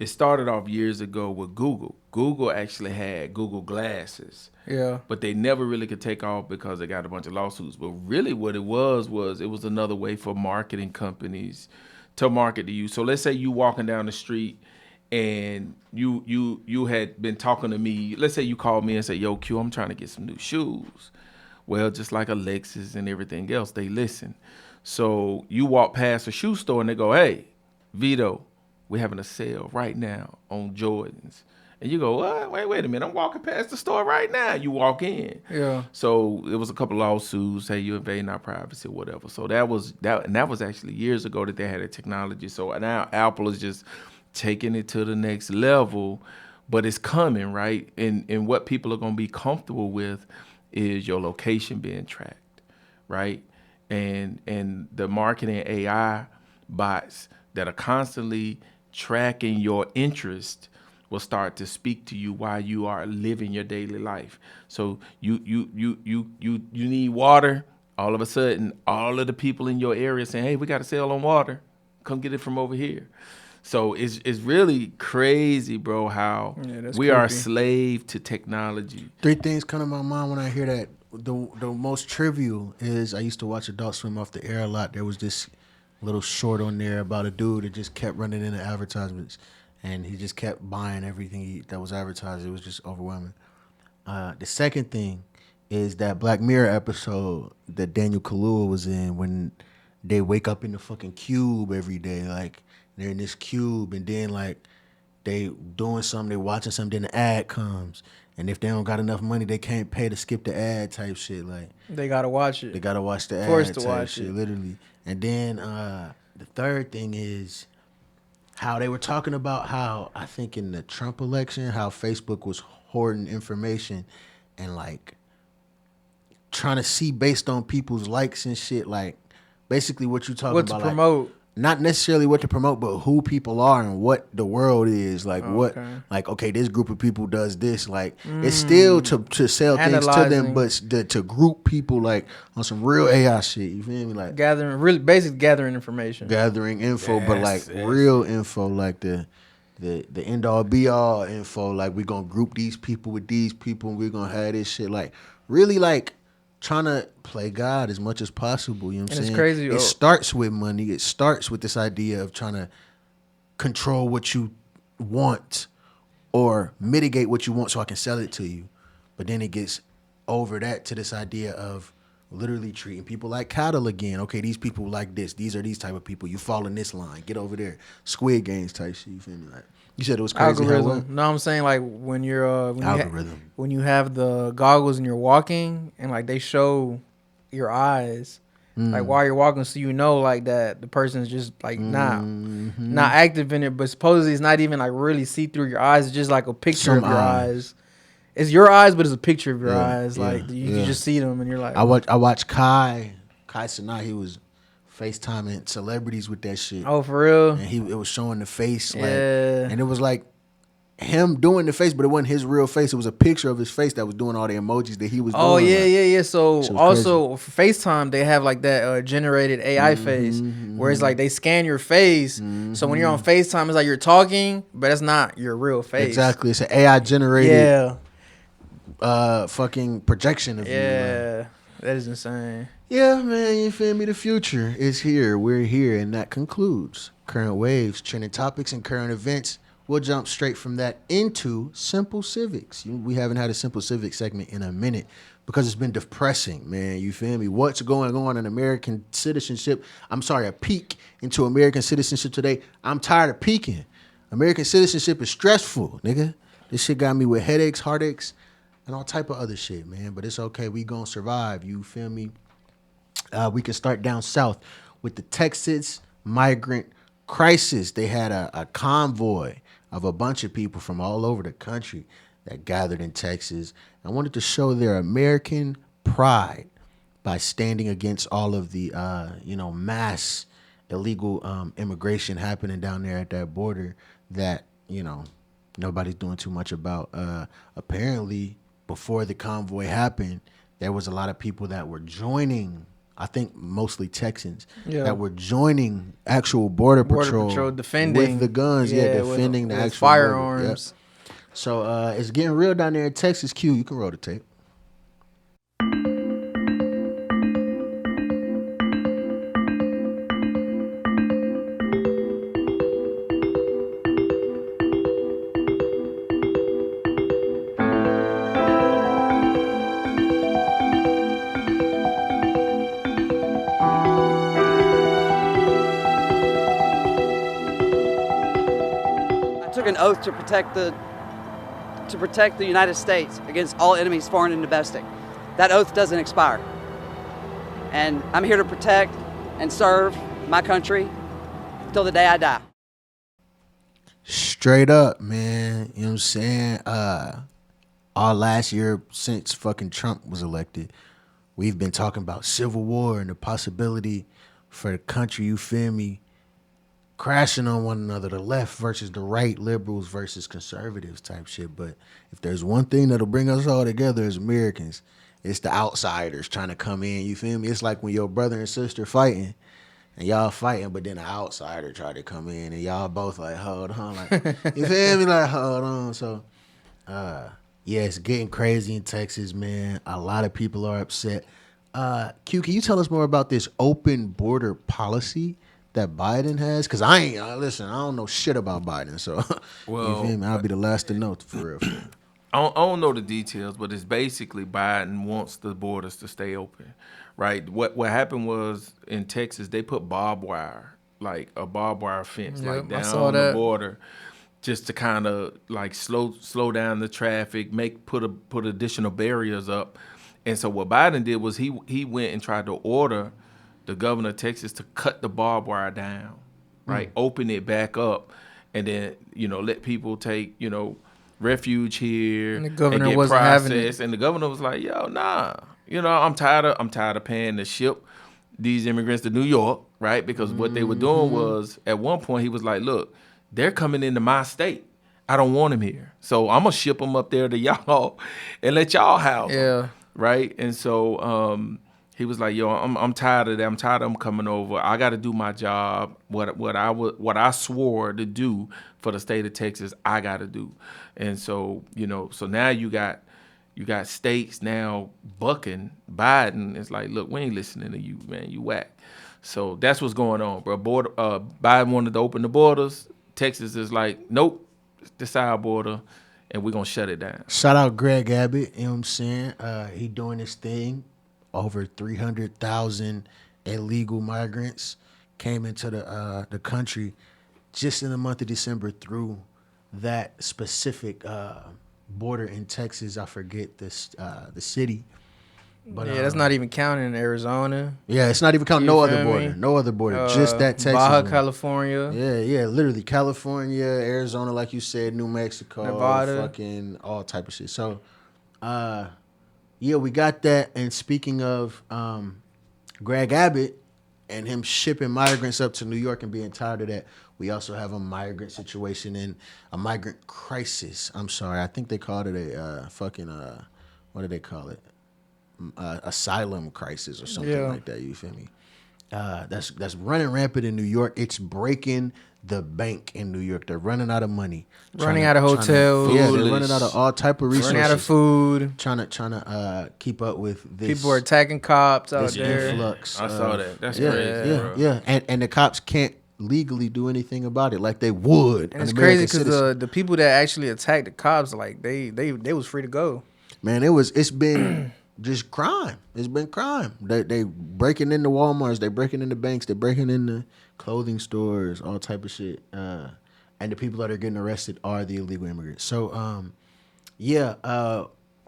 It started off years ago with Google. Google actually had Google Glasses. Yeah. But they never really could take off because they got a bunch of lawsuits. But really what it was it was another way for marketing companies to market to you. So let's say you walking down the street and you had been talking to me. Let's say you called me and said, yo, Q, I'm trying to get some new shoes. Well, just like Alexis and everything else, they listen. So you walk past a shoe store and they go, hey, Vito, we're having a sale right now on Jordans. And you go, what? Wait a minute. I'm walking past the store right now. You walk in. Yeah. So it was a couple lawsuits. Hey, you're invading our privacy, whatever. So that was actually years ago that they had a technology. So now Apple is just taking it to the next level, but it's coming, right? And what people are going to be comfortable with is your location being tracked, right? And the marketing AI bots that are constantly tracking your interest will start to speak to you while you are living your daily life. So you need water. All of a sudden, all of the people in your area saying, "Hey, we got a sale on water. Come get it from over here." So it's really crazy, bro, how that's we are a creepy. slave to technology. 3 things come to my mind when I hear that. The most trivial is I used to watch Adult Swim off the air a lot. There was this little short on there about a dude that just kept running into advertisements, and he just kept buying everything that was advertised. It was just overwhelming. The second thing is that Black Mirror episode that Daniel Kaluuya was in when they wake up in the fucking cube every day. Like, they're in this cube, and then, like, they doing something, they watching something, then the ad comes. And if they don't got enough money, they can't pay to skip the ad type shit. Like, They gotta watch it. they gotta watch the ad Forced to type watch shit, it. literally. And then the third thing is how they were talking about how, I think in the Trump election, how Facebook was hoarding information and like trying to see based on people's likes and shit. Like, basically what you talking What to about. Like, promote. not necessarily what to promote, but who people are and what the world is. Like, what, like, okay, this group of people does this. Like, it's still to sell things to them, Analyzing. but to group people, like, on some real AI shit. You feel me? Like, Basically gathering information. gathering info, but like real info, like the end all be all info. Like, we're gonna group these people with these people, and we're gonna have this shit. Like, really, like, trying to play God as much as possible. You know what I'm And it's saying? crazy. It starts with money. It starts with this idea of trying to control what you want or mitigate what you want so I can sell it to you. But then it gets over that to this idea of literally treating people like cattle again. Okay, these people like this. These are these type of people. You fall in this line. Get over there. Squid Games type shit. You feel me? Like you said, it was crazy. Algorithm. No, I'm saying like when you're Algorithm. when you have the goggles and you're walking and like they show your eyes like while you're walking, so you know like that the person's just like not active in it, but supposedly it's not even like really see through your eyes. It's just like a picture of your eyes. It's your eyes, but it's a picture of your eyes. Like you just see them, and you're like, I watched Kai Sinat. He was FaceTiming celebrities with that shit. oh, for real? And it was showing the face, like, Yeah. and it was like him doing the face, but it wasn't his real face. It was a picture of his face that was doing all the emojis that he was doing. Oh yeah, like, yeah. So shit was also for FaceTime, they have like that generated AI face where it's like they scan your face. So when you're on FaceTime, it's like you're talking, but it's not your real face. Exactly, it's an AI generated Yeah, fucking projection of you. Like. yeah. That is insane. Yeah, man, you feel me? The future is here. We're here, and that concludes current waves, trending topics, and current events. We'll jump straight from that into Simple Civics. We haven't had a Simple Civics segment in a minute because it's been depressing, man. You feel me? What's going on in American citizenship? I'm sorry, a peek into American citizenship today. I'm tired of peeking. American citizenship is stressful, nigga. This shit got me with headaches, heartaches, and all type of other shit, man. But it's okay. We gonna survive. You feel me? We can start down south with the Texas Migrant Crisis. They had a convoy of a bunch of people from all over the country that gathered in Texas and wanted to show their American pride by standing against all of the, mass illegal immigration happening down there at that border that, nobody's doing too much about. Apparently, before the convoy happened, there was a lot of people that were joining, I think mostly Texans, that were joining actual border patrol defending with the guns, defending the with actual firearms. Yep. So it's getting real down there in Texas. Q, you can roll the tape. Took an oath to protect the United States against all enemies, foreign and domestic. That oath doesn't expire. And I'm here to protect and serve my country till the day I die. Straight up, man. You know what I'm saying? All last year since fucking Trump was elected, we've been talking about civil war and the possibility for the country, you feel me, crashing on one another, the left versus the right, liberals versus conservatives type shit. But if there's one thing that'll bring us all together as Americans, it's the outsiders trying to come in, you feel me? It's like when your brother and sister fighting, and y'all fighting, but then an outsider try to come in, and y'all both like, hold on, like, you feel me? Like, hold on. So, yeah, it's getting crazy in Texas, man. A lot of people are upset. Q, can you tell us more about this open border policy that Biden has? Because I don't know shit about Biden, so you feel me? I'll be the last to know, for real. I don't know the details, but it's basically Biden wants the borders to stay open, right? What happened was in Texas, they put barbed wire, like a barbed wire fence, like down the border, just to kind of like slow down the traffic, put additional barriers up. And so what Biden did was he went and tried to order the governor of Texas to cut the barbed wire down, right? Open it back up, and then let people take refuge here And the governor and get wasn't having processed. it. And the governor was like, "Yo, nah, I'm tired of paying to ship these immigrants to New York, right? Because what they were doing was, at one point, he was like, look, they're coming into my state. I don't want them here, so I'm gonna ship them up there to y'all and let y'all house them, right?" And so he was like, "Yo, I'm tired of that. I'm tired of them coming over. I got to do my job. What I swore to do for the state of Texas, I got to do." And so so now you got states now bucking Biden. It's like, look, we ain't listening to you, man. You whack. So that's what's going on, bro. Biden wanted to open the borders. Texas is like, nope, it's our border, and we're gonna shut it down. Shout out Greg Abbott, you know what I'm saying? He doing his thing. over 300,000 illegal migrants came into the country just in the month of December through that specific border in Texas. I forget the city. But, yeah, that's not even counting Arizona. Yeah, it's not even counting You no feel other border. me? No other border. Just that Texas Baja one. California. Yeah, literally California, Arizona, like you said, New Mexico, Nevada. fucking all type of shit. So, yeah, we got that. And speaking of Greg Abbott and him shipping migrants up to New York and being tired of that, we also have a migrant situation and a migrant crisis. I'm sorry, I think they called it a what do they call it? Asylum crisis or something like that. You feel me? That's running rampant in New York. It's breaking the bank in New York. They're running out of money, Running out of hotels. Yeah, they're running out of all type of resources. Running out of food. Trying to keep up with this. People are attacking cops out this there. influx. I saw that. That's yeah, crazy, Yeah, bro. yeah, and the cops can't legally do anything about it like they would. And it's an crazy American because citizen. the people that actually attacked the cops, like they was free to go. Man, it's been just crime. It's been crime. They breaking into Walmarts, they breaking into banks, they breaking into clothing stores, all type of shit. And the people that are getting arrested are the illegal immigrants. So,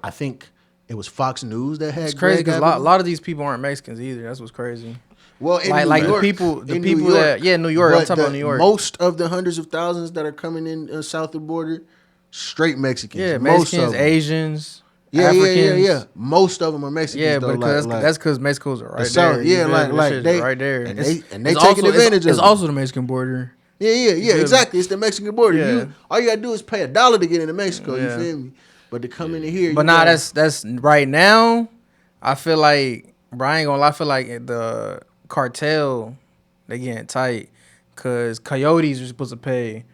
I think it was Fox News that had. It's crazy Greg because Abbott. a lot of these people aren't Mexicans either. That's what's crazy. Well, in Like New the York, people in that New York. I'm but talking about New York. Most of the hundreds of thousands that are coming in south of the border, straight Mexicans. Yeah, most Mexicans, of them. Asians, Yeah, Africans. yeah. Most of them are Mexicans. Yeah, though, but like, that's because Mexico's right the South, there. yeah, You feel like- me? like That shit's they- right there. and It's- they it's taking also- advantage of It's it. also the Mexican border. Yeah, feel me? exactly. It's the Mexican border. Yeah. All you gotta do is pay $1 to get into Mexico. Yeah. You feel me? But to come into here, But you nah, gotta- that's right now. I feel like, bro, I ain't gonna lie. I feel like the cartel, they getting tight because coyotes are supposed to pay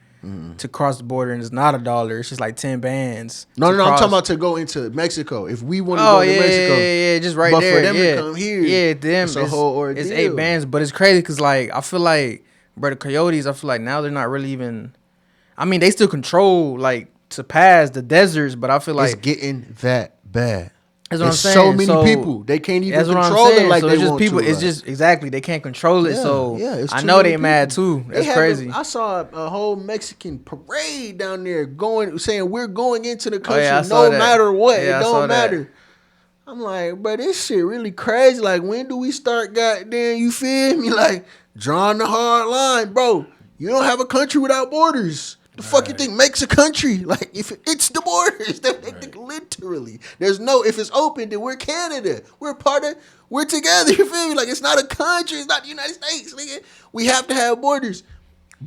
to cross the border, and it's not $1. It's just like 10 bands. No. to I'm cross. talking about to go into Mexico. If we want to Oh go yeah, to Mexico, yeah, just right but there. for them yeah. to come here, yeah, them. it's a whole ordeal. It's 8 bands, but it's crazy because like I feel like, bro, the coyotes. I feel like now they're not really even. I mean, they still control like to pass the deserts, but I feel like it's getting that bad. that's what I'm It's saying. so many So, people. They can't even that's what I'm control it saying. like So they it's just want people. to. It's like. just exactly they can't control it. So it's I too know many they mad people. too. They That's have crazy. I saw a whole Mexican parade down there saying we're going into the country yeah, I saw no that. matter what. Yeah, I it saw don't that. matter. I'm like, bro, this shit really crazy. Like, when do we start goddamn, you feel me? Like, drawing the hard line, bro. You don't have a country without borders. The fuck you think makes a country? Like, if it's the borders, literally. There's no, if it's open, then we're Canada. We're together, you feel me? Like, it's not a country, it's not the United States, nigga. We have to have borders.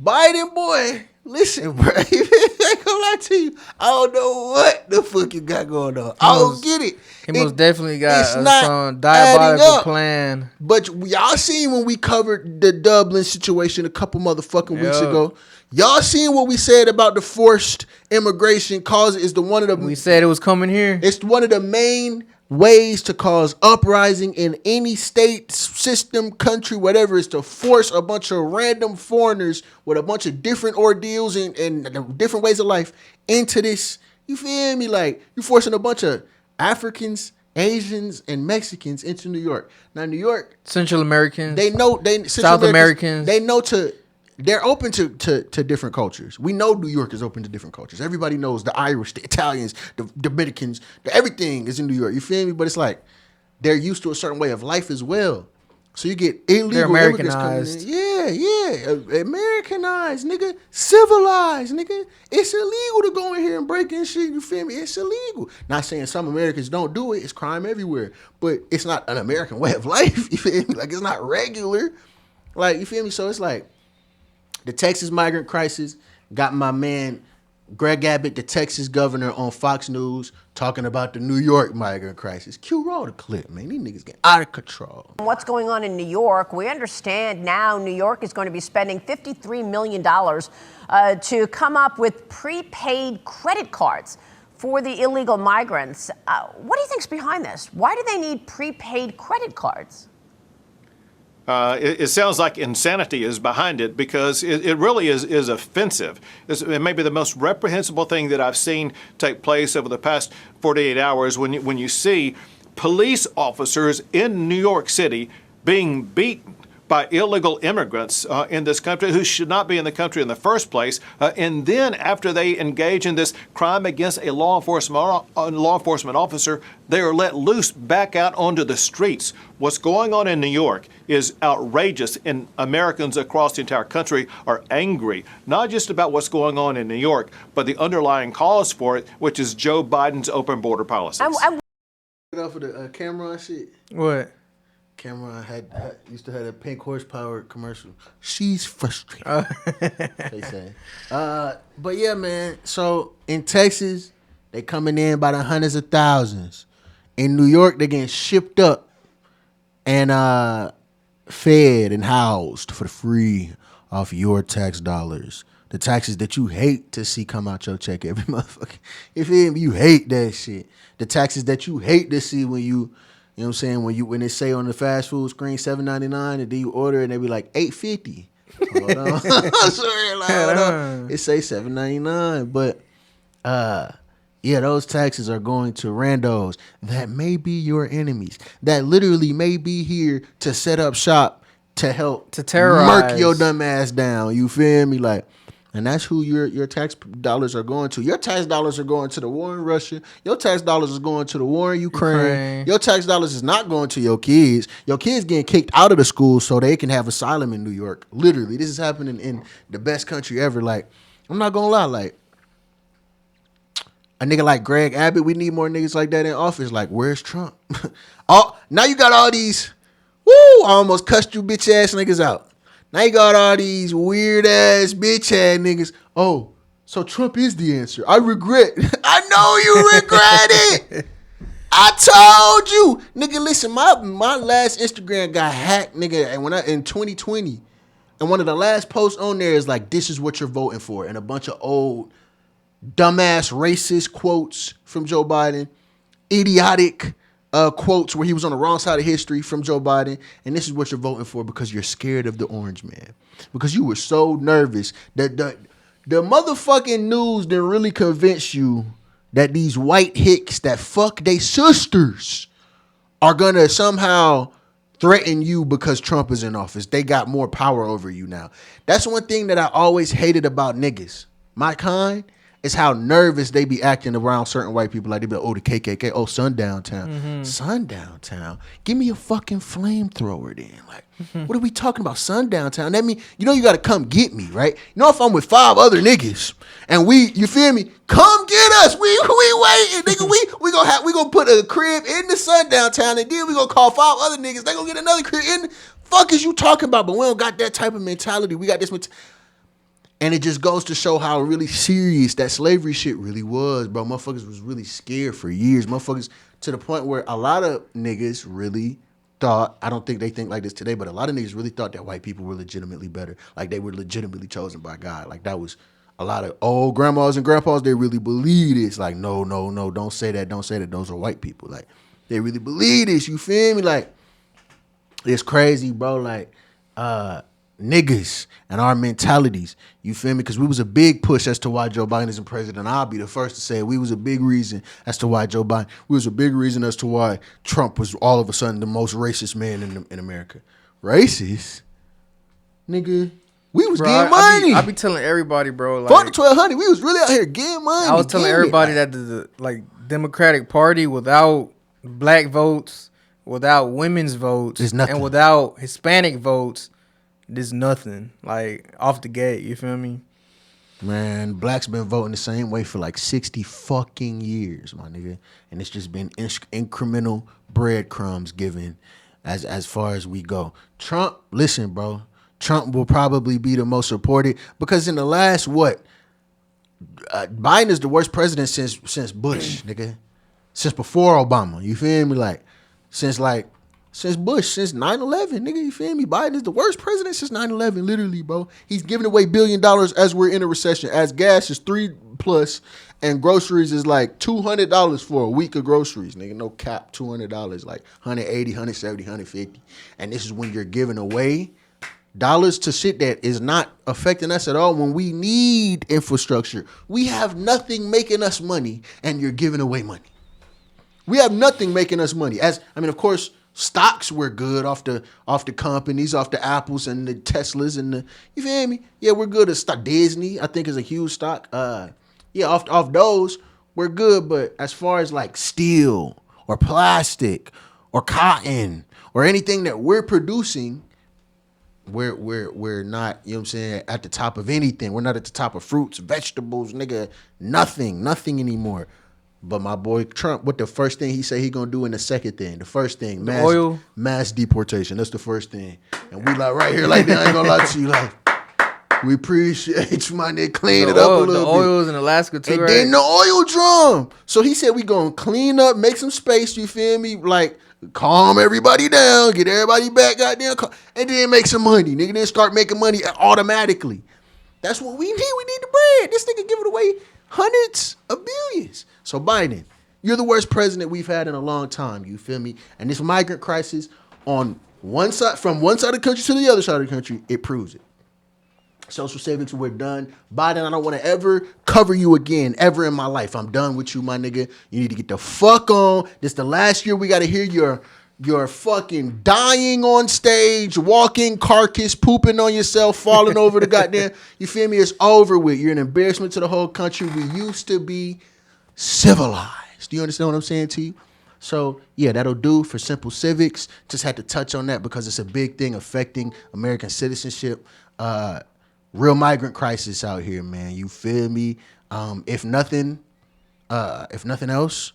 Biden, boy, listen, bro. I ain't gonna lie to you. I don't know what the fuck you got going on. I don't get it. He most definitely got it's not some adding diabolical up. plan. But y'all seen when we covered the Dublin situation a couple motherfucking weeks Yeah. ago. Y'all seen what we said about the forced immigration cause is one of the We said it was coming here. it's one of the main ways to cause uprising in any state, system, country, whatever, is to force a bunch of random foreigners with a bunch of different ordeals and different ways of life into this. You feel me? Like, you forcing a bunch of Africans, Asians, and Mexicans into New York. Now, New York, Central Americans. they know South Americans. They know they're open to different cultures. We know New York is open to different cultures. Everybody knows the Irish, the Italians, the Dominicans, everything is in New York. You feel me? But it's like they're used to a certain way of life as well. So you get illegal immigrants coming in. Americanized. Yeah. Americanized, nigga. Civilized, nigga. It's illegal to go in here and break in shit. You feel me? It's illegal. Not saying some Americans don't do it. It's crime everywhere. But it's not an American way of life. You feel me? Like, it's not regular. Like, you feel me? So it's like, the Texas Migrant Crisis got my man Greg Abbott, the Texas governor, on Fox News talking about the New York Migrant Crisis. Cue, roll the clip, man. These niggas getting out of control. What's going on in New York? We understand now New York is going to be spending $53 million to come up with prepaid credit cards for the illegal migrants. What do you think's behind this? Why do they need prepaid credit cards? It sounds like insanity is behind it because it really is offensive. It may be the most reprehensible thing that I've seen take place over the past 48 hours when you see police officers in New York City being beaten by illegal immigrants in this country who should not be in the country in the first place. And then after they engage in this crime against a law enforcement officer, they are let loose back out onto the streets. What's going on in New York is outrageous, and Americans across the entire country are angry, not just about what's going on in New York, but the underlying cause for it, which is Joe Biden's open border policies. Get off of the Cameron shit. What? Cameron used to have a pink horsepower commercial. She's frustrated. They say. But yeah, man. So in Texas, they coming in by the hundreds of thousands. In New York, they getting shipped up and fed and housed for free off your tax dollars. The taxes that you hate to see come out your check every motherfucker. If you hate that shit. The taxes that you hate to see when you know what I'm saying? When they say on the fast food screen $7.99 and then you order and they be like $8.50. Hold on. Sorry, like, hold on. It say $7.99. But yeah, those taxes are going to randos that may be your enemies. That literally may be here to set up shop to help to terrorize, murk your dumb ass down. You feel me? Like, and that's who your tax dollars are going to. Your tax dollars are going to the war in Russia. Your tax dollars is going to the war in Ukraine. Your tax dollars is not going to your kids. Your kids getting kicked out of the school so they can have asylum in New York. Literally, this is happening in the best country ever. Like, I'm not gonna lie, like a nigga like Greg Abbott, we need more niggas like that in office. Like, where's Trump? Oh, now you got all these. Woo! I almost cussed you bitch ass niggas out. Now you got all these weird ass bitch ass niggas. Oh, so Trump is the answer. I regret. I know you regret it. I told you, nigga. Listen, my last Instagram got hacked, nigga. And in 2020, and one of the last posts on there is like, "This is what you're voting for," and a bunch of old, dumbass, racist quotes from Joe Biden, idiotic quotes where he was on the wrong side of history from Joe Biden, and this is what you're voting for because you're scared of the orange man. Because you were so nervous that the motherfucking news didn't really convince you that these white hicks that fuck they sisters are gonna somehow threaten you because Trump is in office. They got more power over you now. That's one thing that I always hated about niggas. My kind. It's how nervous they be acting around certain white people. Like they be like, oh, the KKK, oh, Sundown Town. Mm-hmm. Sundown Town? Give me a fucking flamethrower then. Like, what are we talking about? Sundown Town? That mean, you know you got to come get me, right? You know if I'm with 5 other niggas and you feel me? Come get us. We waiting, nigga. We gonna put a crib in the Sundown Town and then we gonna call 5 other niggas. They gonna get another crib in. Fuck is you talking about? But we don't got that type of mentality. We got this mentality. And it just goes to show how really serious that slavery shit really was, bro. Motherfuckers was really scared for years. Motherfuckers, to the point where a lot of niggas really thought, I don't think they think like this today, but a lot of niggas really thought that white people were legitimately better. Like they were legitimately chosen by God. Like that was a lot of old grandmas and grandpas, they really believe this. Like, no, don't say that. Don't say that. Those are white people. Like, they really believe this. You feel me? Like, it's crazy, bro. Like, niggas and our mentalities, you feel me? Because we was a big push as to why Joe Biden isn't president. I'll be the first to say we was a big reason as to why Joe Biden, we was a big reason as to why Trump was all of a sudden the most racist man in America. Racist? Nigga, we was getting money. I be telling everybody, bro. Like, Fuck the 1200, we was really out here getting money. I was telling everybody that the Democratic Party without black votes, without women's votes, and without Hispanic votes, there's nothing. Like, off the gate, you feel me? Man, blacks been voting the same way for like 60 fucking years, my nigga. And it's just been incremental breadcrumbs given as far as we go. Trump, listen, bro. Trump will probably be the most supported because in the last, Biden is the worst president since Bush, nigga. Since before Obama, you feel me? Like, since Bush, since 9/11, nigga, you feel me? Biden is the worst president since 9/11, literally, bro. He's giving away $1 billion as we're in a recession, as gas is $3+ and groceries is like $200 for a week of groceries, nigga. No cap, $200, like $180, $170, $150. And this is when you're giving away dollars to shit that is not affecting us at all when we need infrastructure. We have nothing making us money, and you're giving away money. We have nothing making us money. Of course, stocks we're good off the companies, off the Apples and the Teslas and the, you feel me? Yeah, we're good at stock. Disney, I think, is a huge stock. Off those, we're good. But as far as like steel or plastic or cotton or anything that we're producing, we're not, you know what I'm saying, at the top of anything. We're not at the top of fruits, vegetables, nigga, nothing anymore. But my boy Trump, what the first thing he say he gonna do, and the second thing, the first thing, mass deportation. That's the first thing. And we like right here, like that. I ain't gonna lie to you, like we appreciate you, my nigga. Clean it up a little bit. The oil's in Alaska too, and right? then the oil drum. So he said we gonna clean up, make some space. You feel me? Like calm everybody down, get everybody back, goddamn, and then make some money, nigga. Then start making money automatically. That's what we need. We need the bread. This nigga giving away hundreds of billions. So Biden, you're the worst president we've had in a long time. You feel me? And this migrant crisis on one side, from one side of the country to the other side of the country, it proves it. Social savings, we're done. Biden, I don't want to ever cover you again, ever in my life. I'm done with you, my nigga. You need to get the fuck on. This the last year we got to hear your fucking dying on stage, walking carcass, pooping on yourself, falling over the goddamn. You feel me? It's over with. You're an embarrassment to the whole country. We used to be civilized. Do you understand what I'm saying to you? So, yeah, that'll do for Simple Civics. Just had to touch on that because it's a big thing affecting American citizenship. Real migrant crisis out here, man. You feel me? If nothing else,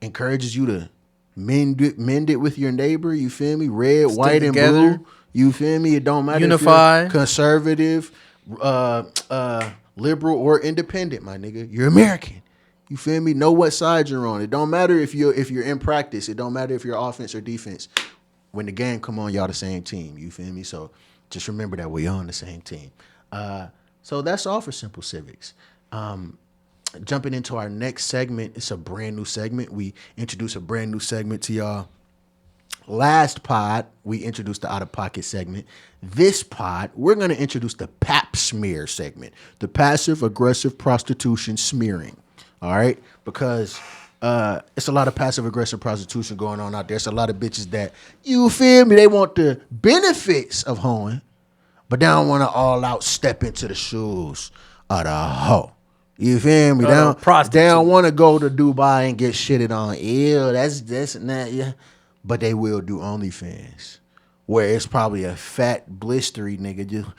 encourages you to mend it with your neighbor. You feel me? Red, Stick white, together. and blue. You feel me? It don't matter Unify. if you're conservative, liberal, or independent, my nigga. You're American. You feel me? Know what side you're on. It don't matter if you're in practice. It don't matter if you're offense or defense. When the game come on, y'all the same team. You feel me? So just remember that we're on the same team. So that's all for Simple Civics. Jumping into our next segment, it's a brand new segment. We introduced a brand new segment to y'all. Last pod, we introduced the Out of Pocket segment. This pod, we're going to introduce the pap smear segment, the passive aggressive prostitution smearing. All right? Because it's a lot of passive aggressive prostitution going on out there. It's a lot of bitches that, you feel me, they want the benefits of hoeing, but they don't want to all out step into the shoes of the hoe. You feel me? They don't want to go to Dubai and get shitted on. Ew, that's not, yeah. But they will do OnlyFans, where it's probably a fat, blistery nigga just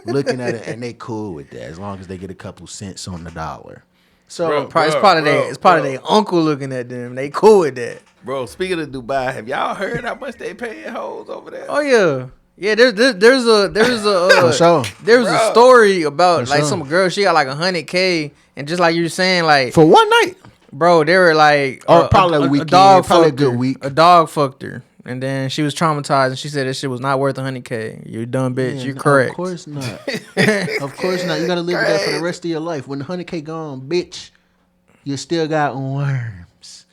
looking at it, and they cool with that as long as they get a couple cents on the dollar. So It's probably their uncle looking at them. They cool with that. Bro, speaking of Dubai, have y'all heard how much they paying hoes over there? Oh yeah. Yeah, there's a story about like some girl, she got like 100K, and just like you were saying, like for one night, bro, they were like probably a weekend, probably a good week. A dog fucked her, and then she was traumatized, and she said that shit was not worth 100K. You dumb bitch. Yeah, you're correct. Of course not. Of course not. You gotta live with that for the rest of your life. When the 100K gone, bitch, you still got worms.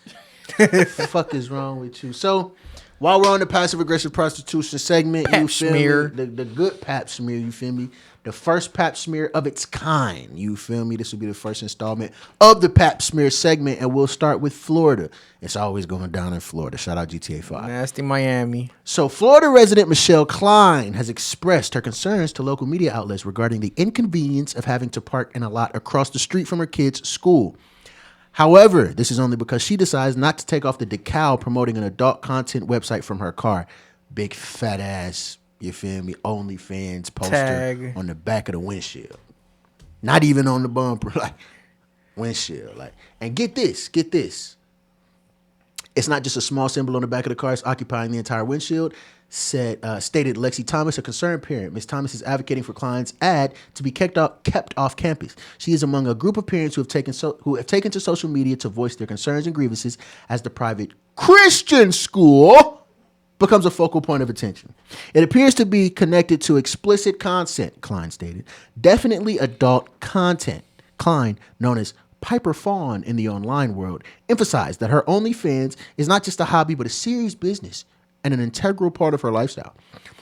Fuck is wrong with you? So, while we're on the passive aggressive prostitution segment, Pap you feel smear. me? The good pap smear, you feel me? The first pap smear of its kind, you feel me? This will be the first installment of the pap smear segment, and we'll start with Florida. It's always going down in Florida. Shout out GTA 5. Nasty Miami. So Florida resident Michelle Klein has expressed her concerns to local media outlets regarding the inconvenience of having to park in a lot across the street from her kids' school. However, this is only because she decides not to take off the decal promoting an adult content website from her car. Big fat ass, you feel me, OnlyFans poster Tag on the back of the windshield. Not even on the bumper, like windshield. Like, and get this. It's not just a small symbol on the back of the car, it's occupying the entire windshield. Stated Lexi Thomas, a concerned parent. Ms. Thomas is advocating for Klein's ad to be kept off campus. She is among a group of parents who have taken to social media to voice their concerns and grievances as the private Christian school becomes a focal point of attention. It appears to be connected to explicit content, Klein stated. Definitely adult content. Klein, known as Piper Fawn in the online world, emphasized that her OnlyFans is not just a hobby but a serious business and an integral part of her lifestyle.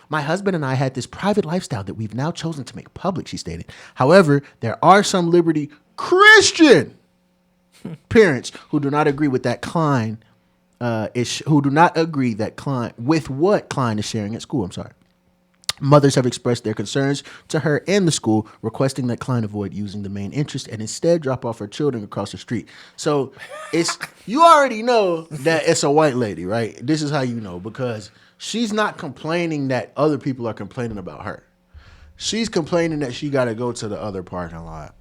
My husband and I had this private lifestyle that we've now chosen to make public, she stated. However, there are some liberty Christian parents who do not agree with that Klein who do not agree that Klein with what Klein is sharing at school. I'm sorry. Mothers have expressed their concerns to her and the school, requesting that Klein avoid using the main interest and instead drop off her children across the street. So it's you already know that it's a white lady, right? This is how you know, because she's not complaining that other people are complaining about her. She's complaining that she got to go to the other parking lot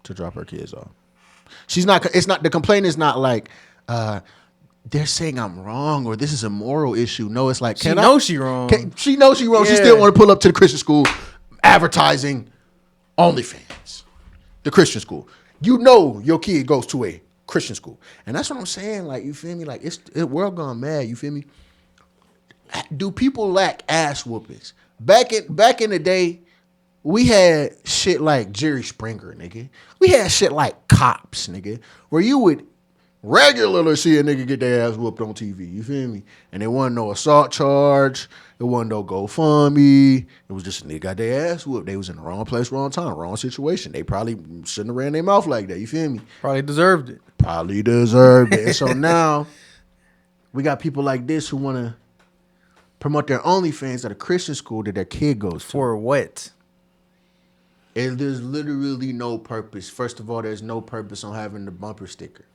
to drop her kids off. She's not. It's not. The complaint is not like they're saying I'm wrong or this is a moral issue. No, it's like She knows she wrong. She knows she wrong. She Yeah. still want to pull up to the Christian school, advertising OnlyFans. The Christian school. You know your kid goes to a Christian school, and that's what I'm saying. Like, you feel me? Like, it's world gone mad. You feel me? Do people lack ass whoopings? Back in the day, we had shit like Jerry Springer, nigga. We had shit like Cops, nigga, where you would regularly see a nigga get their ass whooped on TV. You feel me? And there wasn't no assault charge. There wasn't no GoFundMe. It was just a nigga got their ass whooped. They was in the wrong place, wrong time, wrong situation. They probably shouldn't have ran their mouth like that. You feel me? Probably deserved it. Probably deserved it. And so now we got people like this who want to promote their OnlyFans at a Christian school that their kid goes to. For what? And there's literally no purpose. First of all, there's no purpose on having the bumper sticker.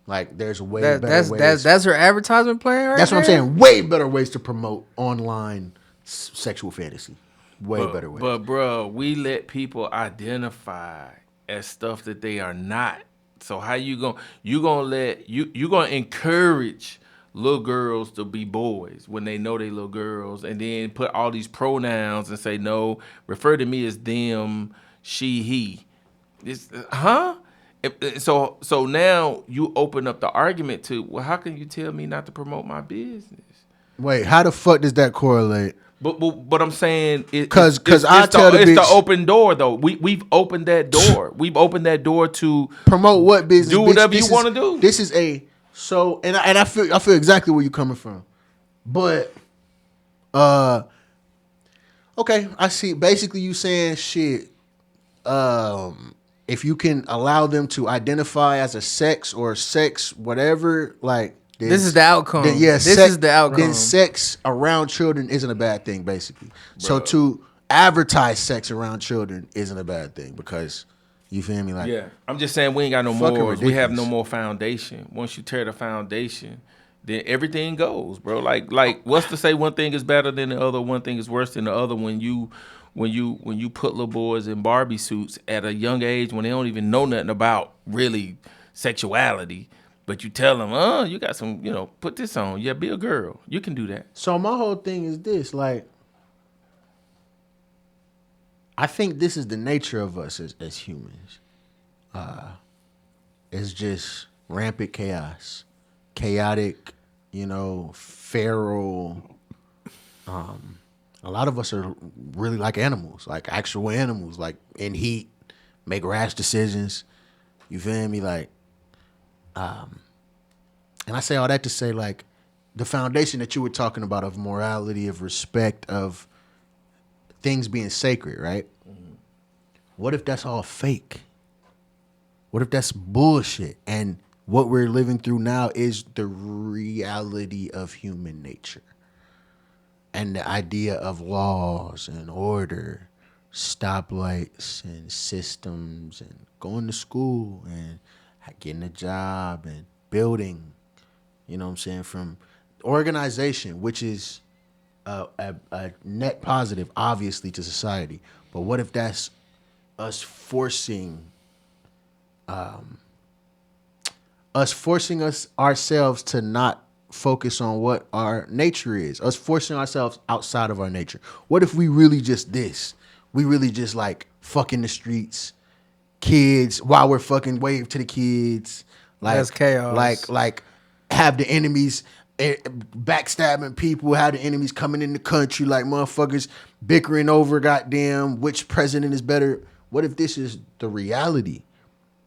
Like, there's way better ways. That's her advertisement plan right That's what I'm there? saying. Way better ways to promote online sexual fantasy. Way better ways. But bro, we let people identify as stuff that they are not. So how you gonna encourage little girls to be boys when they know they little girls, and then put all these pronouns and say no, refer to me as them, she, he. It's, huh? So now you open up the argument to, well, how can you tell me not to promote my business? Wait, how the fuck does that correlate? But I'm saying Because it's I tell the it's bitch, the open door though. We've opened that door. We've opened that door to promote what business? do whatever you want to to do. This is I feel exactly where you're coming from, but okay, I see. Basically, you saying shit. If you can allow them to identify as a sex or sex whatever, like This is the outcome. Then, yeah, This is the outcome. Then sex around children isn't a bad thing, basically. So to advertise sex around children isn't a bad thing because you feel me? Like, Yeah, I'm just saying we ain't got no Fucking more. We have ridiculous. no more foundation. Once you tear the foundation, then everything goes, bro. Like what's to say one thing is better than the other, one thing is worse than the other when you put little boys in Barbie suits at a young age when they don't even know nothing about really sexuality, but you tell them, you got some, put this on. Yeah, be a girl. You can do that. So my whole thing is this, like, I think this is the nature of us as humans. It's just rampant chaos, chaotic, feral. A lot of us are really like animals, like actual animals, like in heat, make rash decisions. You feel me? Like, and I say all that to say, like, the foundation that you were talking about of morality, of respect, of things being sacred, right? Mm-hmm. What if that's all fake? What if that's bullshit? And what we're living through now is the reality of human nature. And the idea of laws and order, stoplights and systems and going to school and getting a job and building, you know what I'm saying, from organization, which is a net positive, obviously, to society. But what if that's us forcing ourselves to not focus on what our nature is, us forcing ourselves outside of our nature? What if we really just this? We really just like fucking the streets, kids, while we're fucking wave to the kids. Like, that's chaos. Like have the enemies backstabbing people, have the enemies coming in the country like motherfuckers bickering over goddamn which president is better. What if this is the reality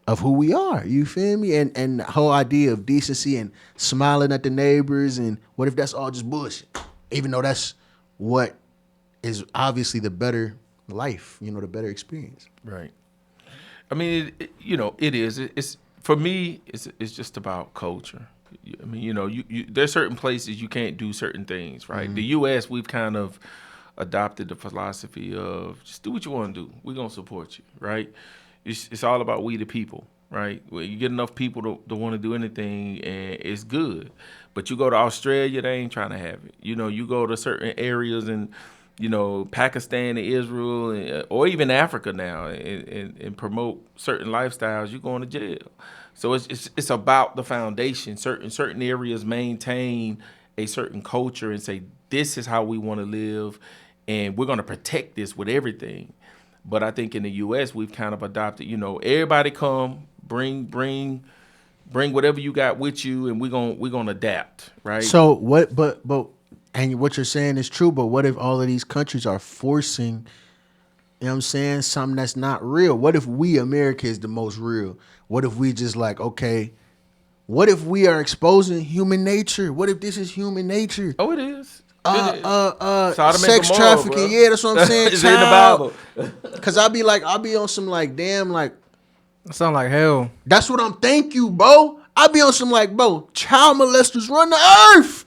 of who we are? You feel me? And the whole idea of decency and smiling at the neighbors, and what if that's all just bullshit? Even though that's what is obviously the better life, the better experience. Right. I mean, it is. It's For me, it's just about culture. I mean, you there's certain places you can't do certain things, right? The U.S., we've kind of adopted the philosophy of just do what you want to do. We're gonna support you, right? It's all about we the people, right? Well, you get enough people to want to do anything, and it's good. But you go to Australia, they ain't trying to have it. You go to certain areas in, Pakistan and Israel, or even Africa now, and promote certain lifestyles, you're going to jail. So it's about the foundation. Certain areas maintain a certain culture and say this is how we want to live, and we're going to protect this with everything. But I think in the U.S. we've kind of adopted, everybody come, bring whatever you got with you, and we're gonna adapt, right? So what? But and what you're saying is true. But what if all of these countries are forcing? You know what I'm saying? Something that's not real. What if we, America, is the most real? What if we just like, okay, what if we are exposing human nature? What if this is human nature? Oh, it is. Sex trafficking, bro. Yeah, that's what I'm saying. It's in the Bible. Cause I'll be on some like, damn, like, That sound like hell. that's what I'm thank you, bro. I'll be on some like, bro, child molesters run the earth.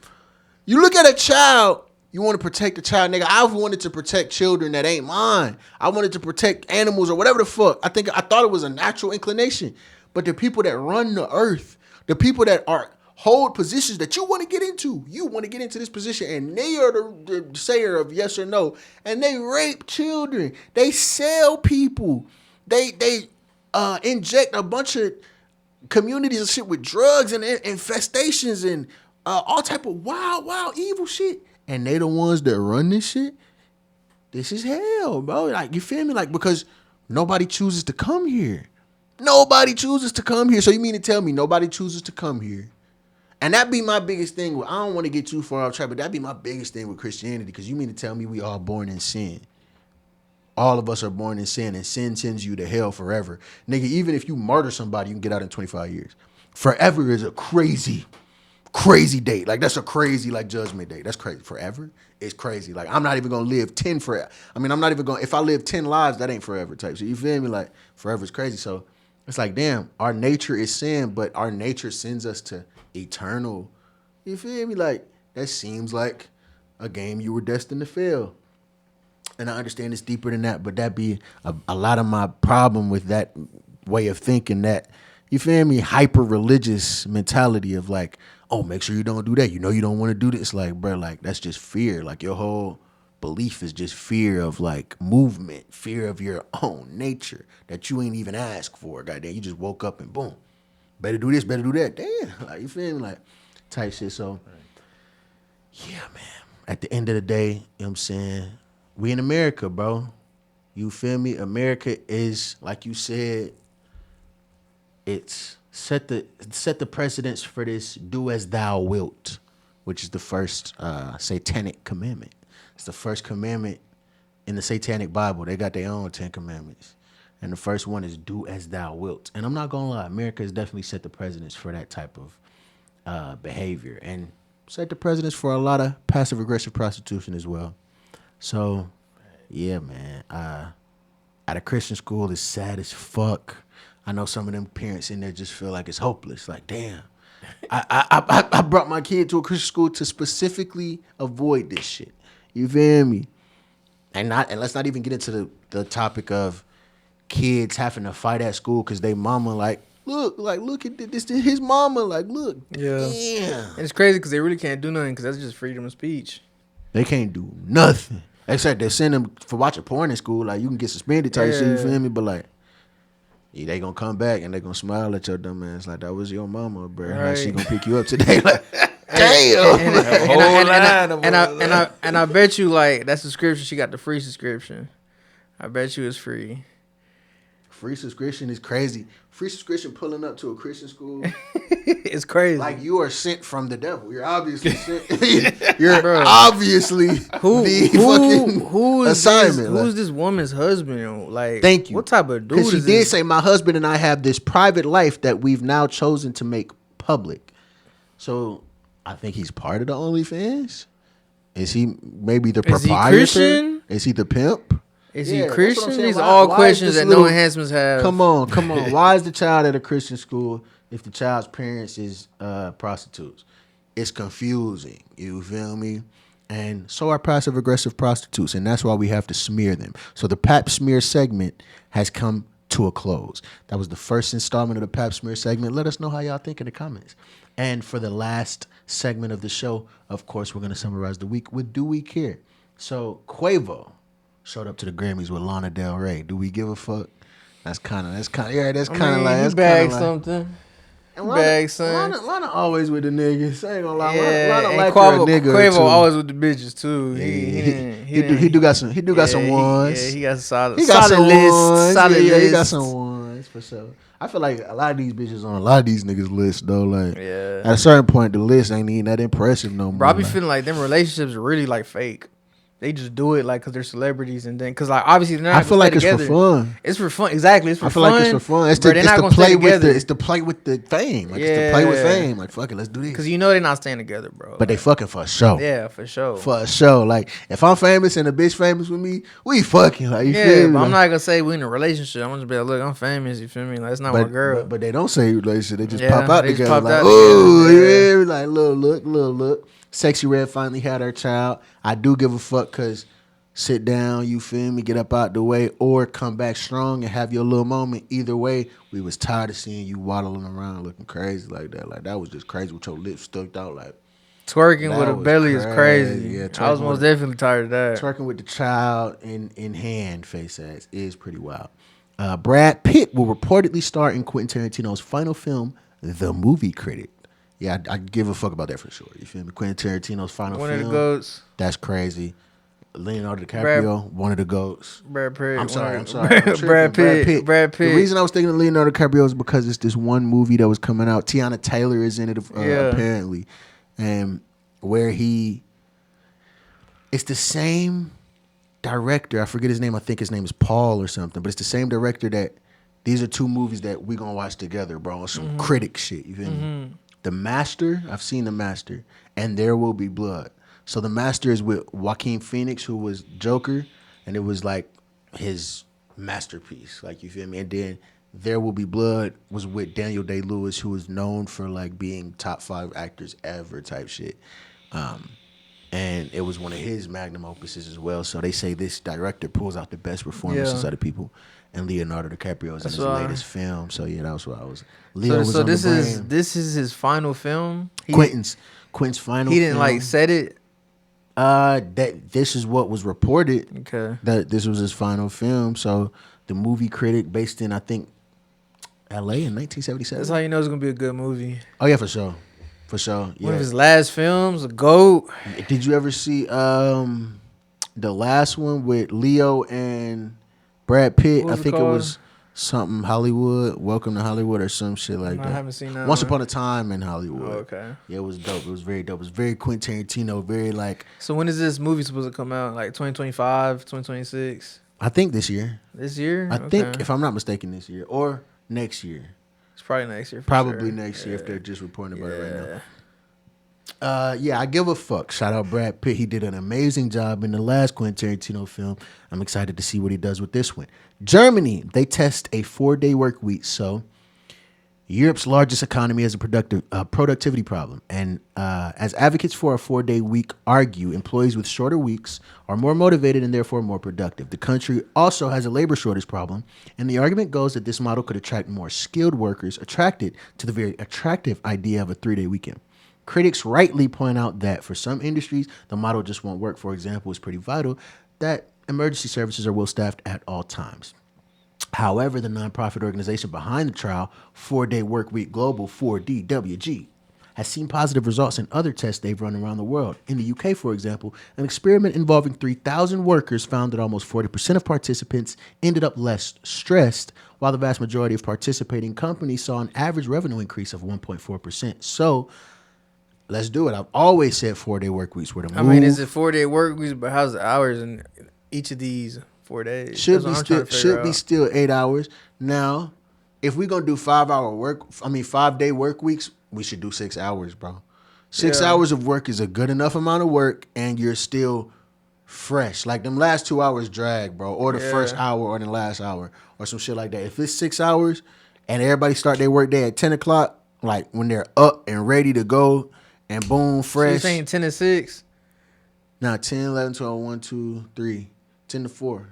You look at a child, you want to protect the child, nigga. I've wanted to protect children that ain't mine. I wanted to protect animals or whatever the fuck. I thought it was a natural inclination. But the people that run the earth, the people that hold positions that you want to get into, this position, and they are the sayer of yes or no, and they rape children, they sell people, they inject a bunch of communities and shit with drugs and infestations and all type of wild evil shit. And they the ones that run this shit. This is hell, bro. Like, you feel me? Like, because nobody chooses to come here. Nobody chooses to come here. So you mean to tell me nobody chooses to come here? And that be my biggest thing. I don't want to get too far off track, but that be my biggest thing with Christianity. Because you mean to tell me we all born in sin? All of us are born in sin, and sin sends you to hell forever. Nigga, even if you murder somebody, you can get out in 25 years. Forever is a crazy date. Like, that's a crazy, like, judgment date. That's crazy. Forever is crazy. Like, I'm not even going to live 10 forever. I mean, I'm not even going to, if I live 10 lives, that ain't forever type. So you feel me? Like, forever is crazy. So it's like, damn, our nature is sin, but our nature sends us to eternal. You feel me? Like, that seems like a game you were destined to fail. And I understand it's deeper than that, but that be a lot of my problem with that way of thinking, that, you feel me, hyper-religious mentality of like, oh, make sure you don't do that. You don't want to do this. Like, bro, like, that's just fear. Like, your whole belief is just fear of, like, movement, fear of your own nature that you ain't even asked for. Goddamn, you just woke up and boom, better do this, better do that. Damn, like, you feel me? Like, type shit. So, yeah, man. At the end of the day, you know what I'm saying? We in America, bro. You feel me? America is, like you said, it's set the precedence for this do as thou wilt, which is the first satanic commandment. It's the first commandment in the satanic Bible. They got their own 10 commandments. And the first one is do as thou wilt. And I'm not going to lie, America has definitely set the precedence for that type of behavior, and set the precedence for a lot of passive-aggressive prostitution as well. So, yeah, man. At a Christian school, it's sad as fuck. I know some of them parents in there just feel like it's hopeless. Like, damn, I brought my kid to a Christian school to specifically avoid this shit. You feel me? And let's not even get into the topic of kids having to fight at school because they mama look at this his mama, like, look, Yeah. damn. And it's crazy because they really can't do nothing because that's just freedom of speech. They can't do nothing except they send them for watching porn in school. Like, you can get suspended type shit. You feel me? But like, yeah, they gonna come back and they gonna smile at your dumb ass like that was your mama, bro. Like, she gonna pick you up today. Like, damn. And I bet you, like, that subscription, she got the free subscription. I bet you it's free. Free subscription is crazy. Free subscription pulling up to a Christian school. It's crazy. Like, you are sent from the devil. You're obviously sent. You're obviously who's assignment. Who's this woman's husband? Like, thank you. What type of dude is Because she did say, my husband and I have this private life that we've now chosen to make public. So I think he's part of the OnlyFans. Is he maybe the proprietor? Is he Christian? Is he the pimp? Is Yeah, he that's what I'm Christian? saying. These Why- are all why is questions this that little- no enhancements have. Come on. Why is the child at a Christian school if the child's parents is prostitutes? It's confusing. You feel me? And so are passive aggressive prostitutes, and that's why we have to smear them. So the Pap Smear segment has come to a close. That was the first installment of the Pap Smear segment. Let us know how y'all think in the comments. And for the last segment of the show, of course, we're gonna summarize the week with Do We Care? So Quavo showed up to the Grammys with Lana Del Rey. Do we give a fuck? That's kind of He bagged something. And Bag, son. Lana always with the niggas. I ain't gonna lie. Yeah, Lana and like Quavo, her a nigga or Quavo two. always with the bitches too. He do got some ones. Yeah, he got some He got some list. ones. Solid Yeah, list. he got some ones for sure. I feel like a lot of these bitches on a lot of these niggas list though. Like Yeah. at a certain point, the list ain't even that impressive no more. Bro, I be like. feeling like them relationships are really like fake. They just do it like because they're celebrities and then because like obviously they're not. I feel gonna like stay it's for together. fun. It's for fun. Exactly. It's for I feel fun. like it's for fun. It's Bro, to, they're it's not to gonna play stay with together. it's to play with the fame. Like it's to play with Yeah. fame. Like fuck it, let's do this. Because you know they're not staying together, bro. But they fucking for a show. Yeah, for sure. For a show. Like if I'm famous and a bitch famous with me, we fucking like you Yeah, feel me? but I'm Like, not gonna say we in a relationship. I'm gonna just be like, look, I'm famous. You feel me? Like, that's not my girl. But they don't say relationship. They just Yeah, pop out they just together. popped Like, out ooh, together, yeah. yeah. Like little look. Sexy Red finally had her child. I do give a fuck because sit down, you feel me, get up out the way, or come back strong and have your little moment. Either way, we was tired of seeing you waddling around looking crazy like that. Like that was just crazy with your lips stuck out. Like Twerking that with a was belly is crazy. Yeah, I was twerking most with- definitely tired of that. Twerking with the child in hand, face ass, is pretty wild. Brad Pitt will reportedly star in Quentin Tarantino's final film, The Movie Critic. Yeah, I give a fuck about that for sure. You feel me? Quentin Tarantino's final One film. of the goats. That's crazy. Leonardo DiCaprio, one of the goats. Brad Pitt. I'm sorry. I'm Brad tripping. Pitt. The reason I was thinking of Leonardo DiCaprio is because it's this one movie that was coming out. Tiana Taylor is in it, apparently, and where it's the same director. I forget his name. I think his name is Paul or something. But it's the same director that these are two movies that we gonna watch together, bro. On some critic shit. You feel me? The Master. I've seen The Master, and There Will Be Blood. So The Master is with Joaquin Phoenix, who was Joker, and it was like his masterpiece. Like you feel me? And then There Will Be Blood was with Daniel Day-Lewis, who is known for like being top 5 actors ever type shit. And it was one of his magnum opuses as well. So they say this director pulls out the best performances out of people. And Leonardo DiCaprio is in his latest film. So yeah, that was what I was. Leo was So on this the is brain. this is his final film. Quentin's final. He didn't film. like set it. That this is what was reported. Okay. That this was his final film. So the movie critic, based in I think L.A. in 1977. That's how you know it's gonna be a good movie. Oh yeah, for sure. Yeah. One of his last films, a GOAT. Did you ever see the last one with Leo and Brad Pitt? What I was it think it called? was something Hollywood, Welcome to Hollywood, or some shit like No, that. I haven't seen that Once one. Upon a Time in Hollywood. Oh, okay. Yeah, it was dope. It was very dope. It was very Quentin Tarantino. Very like So when is this movie supposed to come out? Like 2025, 2026? I think this year. This year? I think Okay. if I'm not mistaken, this year or next year. It's probably next year. For Probably sure. next year if they're just reporting about it right now. Yeah. Yeah, I give a fuck. Shout out Brad Pitt. He did an amazing job in the last Quentin Tarantino film. I'm excited to see what he does with this one. Germany, they test a 4-day work week. So Europe's largest economy has a productivity problem. And as advocates for a 4-day week argue, employees with shorter weeks are more motivated and therefore more productive. The country also has a labor shortage problem. And the argument goes that this model could attract more skilled workers attracted to the very attractive idea of a 3-day weekend. Critics rightly point out that for some industries, the model just won't work. For example, it's pretty vital that emergency services are well staffed at all times. However, the nonprofit organization behind the trial, 4-Day Workweek Global, 4DWG, has seen positive results in other tests they've run around the world. In the UK, for example, an experiment involving 3,000 workers found that almost 40% of participants ended up less stressed, while the vast majority of participating companies saw an average revenue increase of 1.4%. So, let's do it. I've always said 4-day work weeks were the move. I mean, is it 4-day work weeks? But how's the hours in each of these 4 days? Should That's be what I'm trying still to figure should be out. still 8 hours. Now, if we're gonna do 5-day work weeks, we should do 6 hours, bro. 6 Yeah. hours of work is a good enough amount of work, and you're still fresh. Like them last 2 hours drag, bro, or the Yeah. first hour or the last hour or some shit like that. If it's 6 hours and everybody start their work day at 10 o'clock, like when they're up and ready to go and boom, So you fresh. saying 10 to 6? Now 10, 11, 12, 1, 2, 3, 10 to 4.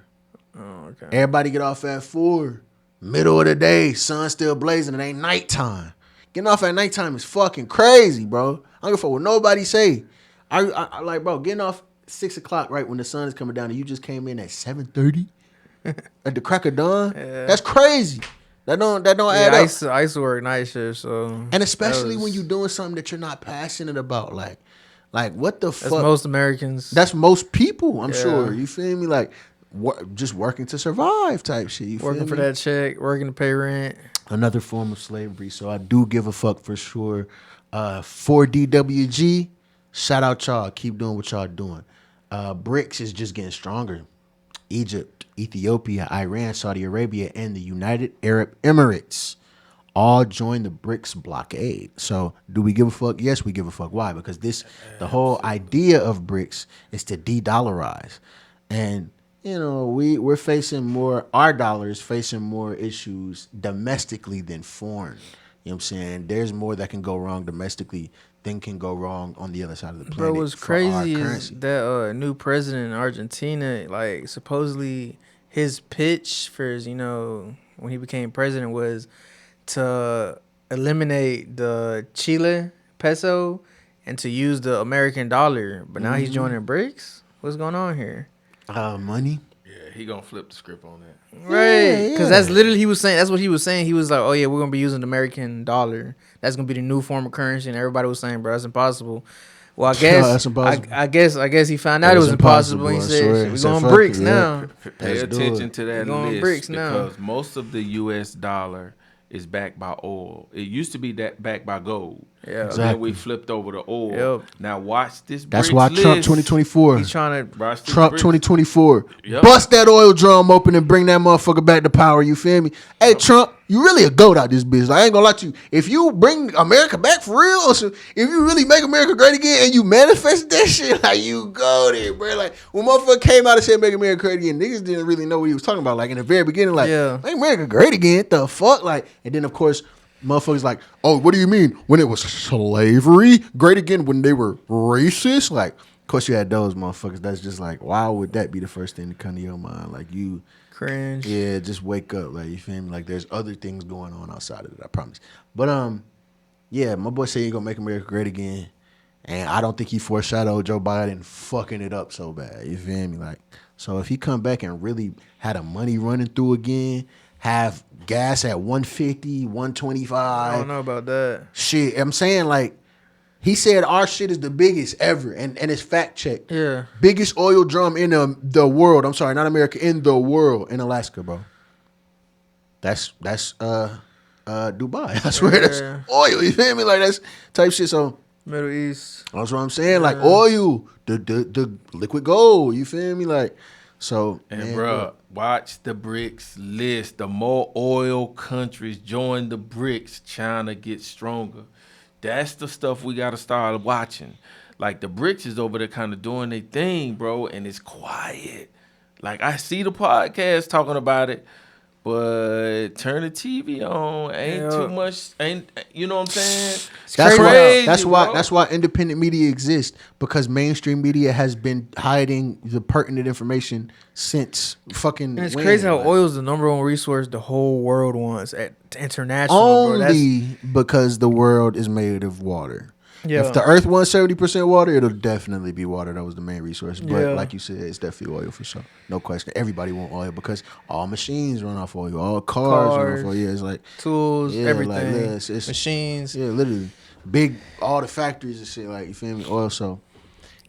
Oh, okay. Everybody get off at 4. Middle of the day, sun still blazing. It ain't nighttime. Getting off at nighttime is fucking crazy, bro. I don't give a fuck what nobody say. I like, bro, getting off 6 o'clock right when the sun is coming down and you just came in at 7:30 at the crack of dawn. Yeah. That's crazy. That don't add Yeah, up. I used to work night shift, so. And especially that when was- you doing something that you're not passionate about, like what the That's fuck? most Americans. That's most people, I'm Yeah. sure. You feel me? Like just working to survive type shit. You working feel for me? that check, working to pay rent. Another form of slavery. So I do give a fuck for sure. 4DWG, shout out y'all. Keep doing what y'all doing. BRICS is just getting stronger. Egypt, Ethiopia, Iran, Saudi Arabia, and the United Arab Emirates all joined the BRICS blockade. So do we give a fuck? Yes, we give a fuck. Why? Because the whole idea of BRICS is to de-dollarize. And you know, we're facing more, our dollar is facing more issues domestically than foreign. You know what I'm saying? There's more that can go wrong domestically than can go wrong on the other side of the planet. Bro, what's for our crazy is currency. that new president in Argentina, like supposedly his pitch for his, when he became president was to eliminate the Chile peso and to use the American dollar. But now he's joining BRICS. What's going on here? Money. Yeah, he gonna flip the script on that. Right, because yeah. that's literally he was saying. That's what he was saying. He was like, "Oh yeah, we're gonna be using the American dollar. That's gonna be the new form of currency." And everybody was saying, "Bro, that's impossible." Well, I guess that's impossible. I guess he found out it was impossible. He I said, swear. "We're He said, going "Fuck BRICS it, now." yeah. Pay Let's do attention it. to that We're going list BRICS now. because most of the U.S. dollar is backed by oil. It used to be that backed by gold. Yeah. Then Exactly. we flipped over to oil. Yep. Now watch this. That's BRICS why list. Trump 2024. He's trying to. Watch this Trump BRICS. 2024. Yep. Bust that oil drum open and bring that motherfucker back to power. You feel me? Hey, Trump, you really a goat out this bitch. Like, I ain't gonna lie to you. If you bring America back for real, or if you really make America great again and you manifest that shit, like, you go there, bro. Like, when motherfucker came out and said make America great again, niggas didn't really know what he was talking about. Like, in the very beginning, like, Yeah. make America great again? The fuck? Like, and then, of course, motherfuckers like, oh, what do you mean? When it was slavery? Great again when they were racist? Like, of course you had those motherfuckers that's just like, why would that be the first thing to come to your mind? Like, you, Cringe. yeah, just wake up. Like, you feel me? Like, there's other things going on outside of it, I promise. But, yeah, my boy said he gonna make America great again. And I don't think he foreshadowed Joe Biden fucking it up so bad. You feel me? Like, so if he come back and really had a money running through again, have gas at 150, 125. I don't know about that. Shit, I'm saying, like, he said our shit is the biggest ever, and it's fact checked. Yeah. Biggest oil drum in the world. I'm sorry, not America, in the world, in Alaska, bro. That's Dubai. I swear, that's Yeah. oil. You feel me? Like, that's type shit. So Middle East. that's what I'm saying. Like, oil, the liquid gold. You feel me? Like, so And man, bruh, watch the BRICS list. The more oil countries join the BRICS, China gets stronger. That's the stuff we got to start watching. Like, the BRICS is over there kind of doing their thing, bro, and it's quiet. Like, I see the podcast talking about it, but turn the TV on. Ain't too much. Ain't, you know what I'm saying? That's why independent media exists, because mainstream media has been hiding the pertinent information since fucking. And it's when? crazy how Like, oil is the number one resource the whole world wants at international. Bro. That's, only because the world is made of water. Yeah. If the earth wants 70% water, it'll definitely be water. That was the main resource. But Yeah. like you said, it's definitely oil for sure. No question. Everybody want oil because all machines run off oil. All cars run off oil. Yeah, it's like tools, yeah, everything, like, yeah, it's machines. yeah, literally. Big, all the factories and shit, like, you feel me? Oil. So,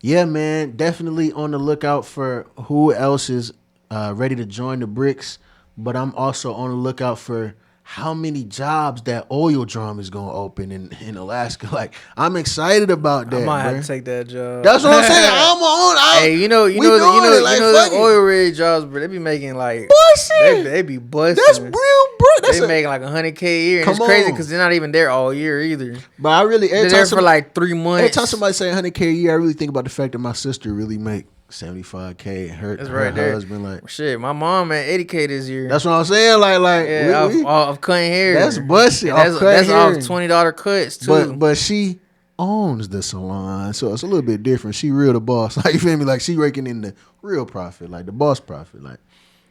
yeah, man, definitely on the lookout for who else is ready to join the BRICS. But I'm also on the lookout for how many jobs that oil drum is going to open in Alaska. Like, I'm excited about that, I might bruh. have to take that job. That's what I'm saying. I'm on. Hey, we doing it, like, them fuck it. oil rig jobs, bro. They be making like Bullshit. They be busting. That's real, bro. That's They making like $100K a year. And Come it's crazy on. because they're not even there all year either. But I really, They're there for like 3 every months. time somebody say $100K a year, I really think about the fact that my sister really make $75K. Her That's right there. husband like Shit, my mom at 80K this year. that's what I'm saying. Like yeah, off cutting hair. That's busted. That's off $20 cuts too. But she owns the salon, so it's a little bit different. She real the boss. Like, you feel me? Like, she raking in the real profit, like the boss profit. Like,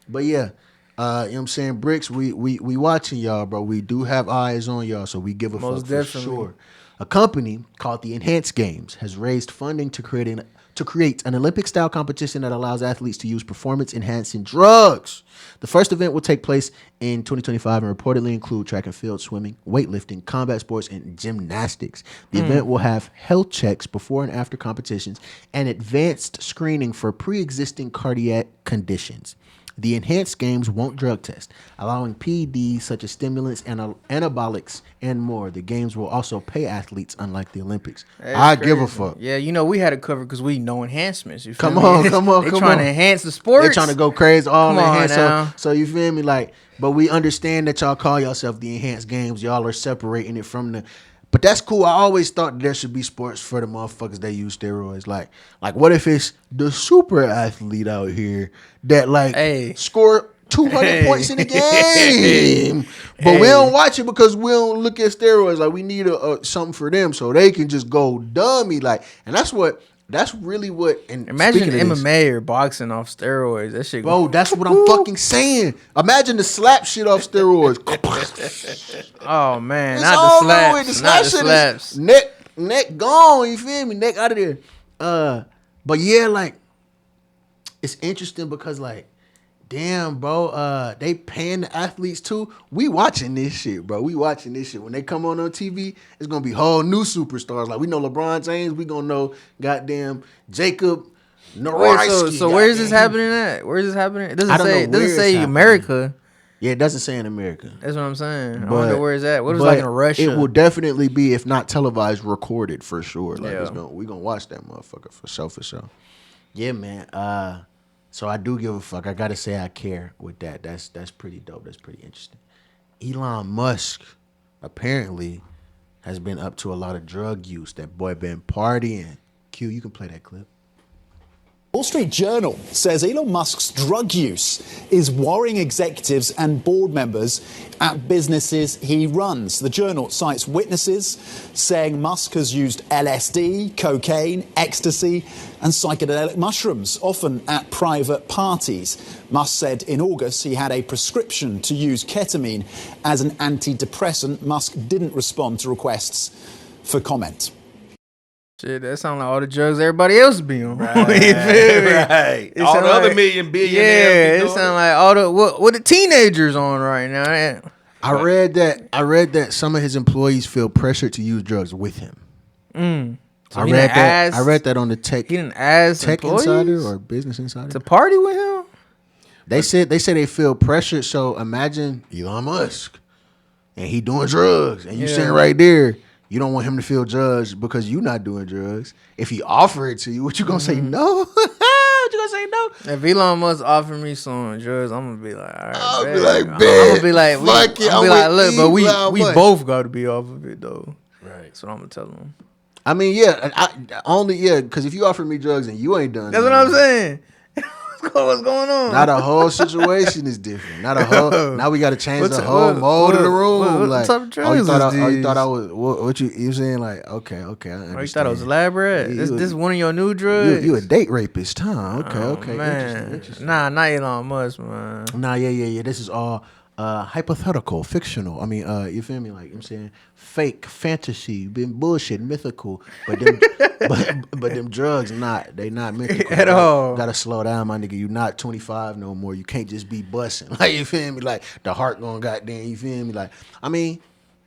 but yeah, you know what I'm saying? Bricks, we watching y'all, bro. We do have eyes on y'all, so we give a Most fuck for definitely. sure. A company called the Enhanced Games has raised funding to create an Olympic-style competition that allows athletes to use performance-enhancing drugs. The first event will take place in 2025 and reportedly include track and field, swimming, weightlifting, combat sports, and gymnastics. The event will have health checks before and after competitions and advanced screening for pre-existing cardiac conditions. The Enhanced Games won't drug test, allowing PEDs such as stimulants and anabolics and more. The games will also pay athletes, unlike the Olympics. I give a fuck. Yeah, you know, we had it covered because we know enhancements. You feel Come me? on. They trying to enhance the sport. They're trying to go crazy all Come on enhanced. now. So you feel me? Like, but we understand that y'all call yourself the Enhanced Games. Y'all are separating it from the. But that's cool. I always thought there should be sports for the motherfuckers that use steroids. Like what if it's the super athlete out here that score 200 points in the game, but we don't watch it because we don't look at steroids. Like, we need something for them so they can just go dummy. Like, and that's really what. And imagine speaking of MMA or boxing off steroids. That shit. bro, that's what I'm fucking saying. Imagine the slap shit off steroids. Oh man, It's not the over with. slaps. The Not slap the shit slaps. is neck gone. You feel me? Neck out of there. But yeah, like, it's interesting because, like, damn, bro, they paying the athletes too. We watching this shit, bro. We watching this shit. When they come on TV, it's gonna be whole new superstars. Like, we know LeBron James. We gonna know goddamn Jacob Nowitzki. So where is this happening at? Where is this happening? It doesn't I don't know say. It where doesn't it's say happening. America. Yeah, it doesn't say in America. That's what I'm saying. I But- wonder where is that. What is but like in Russia? It will definitely be, if not televised, recorded for sure. Like, Yeah. we gonna watch that motherfucker for sure. Yeah, man. So I do give a fuck. I gotta say I care with that. That's pretty dope. That's pretty interesting. Elon Musk apparently has been up to a lot of drug use. That boy been partying. Q, you can play that clip. Wall Street Journal says Elon Musk's drug use is worrying executives and board members at businesses he runs. The journal cites witnesses saying Musk has used LSD, cocaine, ecstasy and psychedelic mushrooms, often at private parties. Musk said in August he had a prescription to use ketamine as an antidepressant. Musk didn't respond to requests for comment. Shit, that sound like all the drugs everybody else be on. Right. You feel me? Right. It All sound the other like- million billionaires. Yeah, be it doing sound like all the what the teenagers on right now. I read that some of his employees feel pressured to use drugs with him. So I he read done that. asked- I read that on the Tech He didn't ask employees Insider or Business Insider. to party with him. They said they feel pressured. So imagine Elon Musk, and he doing drugs, and you Yeah. sitting right there. You don't want him to feel judged because you not doing drugs. If he offer it to you, what you gonna say no? What you gonna say no? If Elon Musk offer me some drugs, I'm gonna be like, all right, I'll be bet. like, I'm bet. gonna be like, Fuck it, I'm I'm be like, with look, but Elon we Musk. both got to be off of it though. Right. That's what I'm gonna tell them. I mean, yeah, because if you offer me drugs and you ain't done, That's what I'm saying. What's going on? Now the whole situation is different. Now the whole now we got to change What's the it- whole mode of the room. what like, type of you drugs thought is you thought I these? was what you saying? Like, okay, I understand. Oh, you thought it was elaborate? Yeah, This one of your new drugs? You a date rapist, huh? Okay, Oh, okay, man. interesting. Nah, not Elon Musk, man. Nah, yeah. This is all hypothetical, fictional. I mean, you feel me? Like, you know what I'm saying, fake, fantasy, been bullshit, mythical. But them, but them drugs, they not mythical At all. Gotta slow down, my nigga. You not 25 no more. You can't just be busting. Like, you feel me? Like, the heart going goddamn. You feel me? Like, I mean.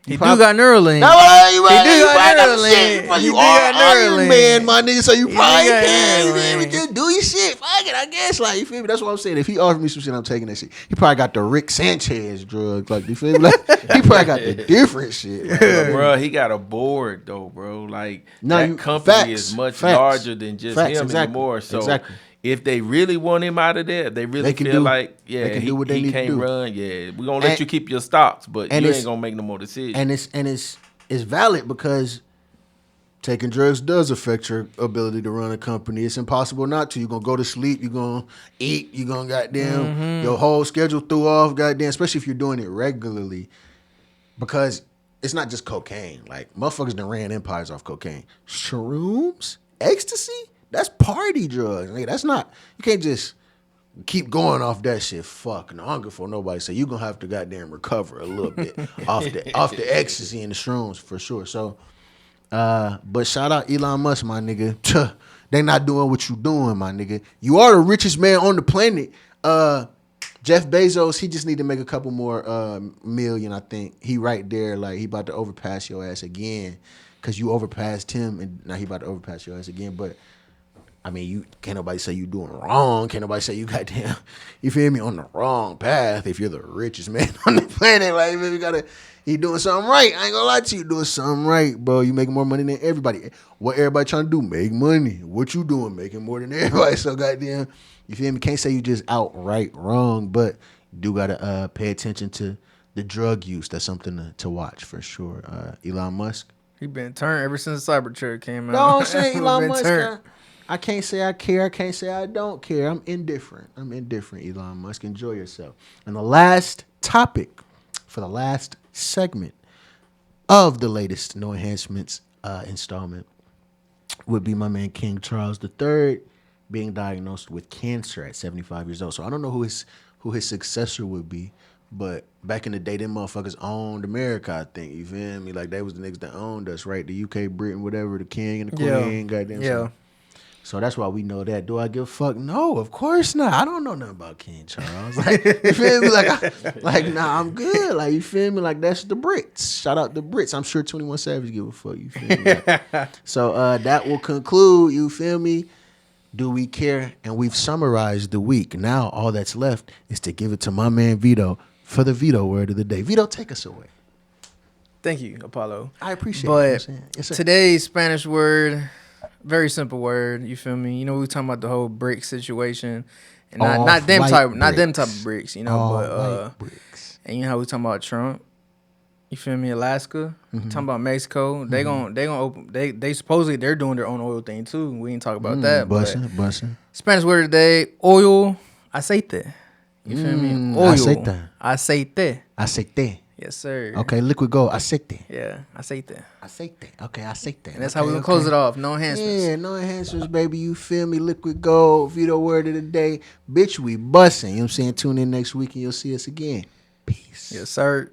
He do got Neuralink. That's what you He right. do You got right. That's Neuralink. shit. But He you do are got Iron Neuralink. Man, my nigga. So you He probably do got can. You feel me? Neuralink. Just do your shit. Fuck it, I guess. Like, you feel me? That's what I'm saying. If he offered me some shit, I'm taking that shit. He probably got the Rick Sanchez drugs. Like, you feel me? Like, he probably got the different shit. Like, Bro, he got a board though, bro. Like, No, that you- company facts, is much facts, larger than just facts, him exactly, anymore. So exactly. if they really want him out of there, if they really They can feel do- like, they yeah, can he, do what they he need to can't do. run, yeah, we're gonna let And- you keep your stocks, but and you it's- ain't gonna make no more decisions. and it's valid because taking drugs does affect your ability to run a company. It's impossible not to. You're going to go to sleep. You're going to eat. You're going to goddamn, your whole schedule threw off, goddamn, especially if you're doing it regularly. Because it's not just cocaine. Like, motherfuckers done ran empires off cocaine. Shrooms? Ecstasy? That's party drugs. Like, that's not, you can't just keep going off that shit. Fuck, no, I don't give a fuck nobody. So you gonna have to goddamn recover a little bit off the ecstasy and the shrooms for sure. So, but shout out Elon Musk, my nigga. Tuh, they not doing what you doing, my nigga. You are the richest man on the planet. Jeff Bezos, he just need to make a couple more million, I think. He right there, like he about to overpass your ass again, cause you overpassed him, and now he about to overpass your ass again. But I mean, you can't nobody say you doing wrong. Can't nobody say you goddamn, you feel me, on the wrong path if you're the richest man on the planet. Like, man, you doing something right. I ain't gonna lie to you, doing something right, bro. You making more money than everybody. What everybody trying to do? Make money. What you doing? Making more than everybody. So goddamn, you feel me? Can't say you just outright wrong, but you do gotta pay attention to the drug use. That's something to watch for sure. Elon Musk. He been turned ever since Cybertruck came out. No, I'm saying Elon Musk. I can't say I care. I can't say I don't care. I'm indifferent. Elon Musk. Enjoy yourself. And the last topic for the last segment of the latest No Enhancements installment would be my man King Charles III being diagnosed with cancer at 75 years old. So I don't know who his successor would be, but back in the day, them motherfuckers owned America, I think. You feel me? Like, they was the niggas that owned us, right? The UK, Britain, whatever, the king and the queen, goddamn. Yeah. So that's why we know that. Do I give a fuck? No, of course not. I don't know nothing about King Charles. Like, you feel me? Like, nah, I'm good. Like, you feel me? Like, that's the Brits. Shout out the Brits. I'm sure 21 Savage give a fuck. You feel me? Like, so that will conclude. You feel me? Do we care? And we've summarized the week. Now all that's left is to give it to my man Vito for the Vito word of the day. Vito, take us away. Thank you, Apollo. I appreciate it. But yes, sir. Today's Spanish word, very simple word. You feel me? You know, we were talking about the whole brick situation, and not them type of bricks. You know, but bricks. and you know how we talking about Trump. You feel me? Alaska. Talking about Mexico. They gonna open. They supposedly they're doing their own oil thing too. We ain't talk about that. Bussin'. Spanish word today: oil aceite. You feel me? Oil aceite. Yes, sir. Okay, liquid gold, aceite. Yeah, aceite. Okay, aceite. And that's how we gonna close it off. No enhancements. Yeah, no enhancements, baby. You feel me? Liquid gold, Vito word of the day. Bitch, we bussin'. You know what I'm saying? Tune in next week and you'll see us again. Peace. Yes, sir.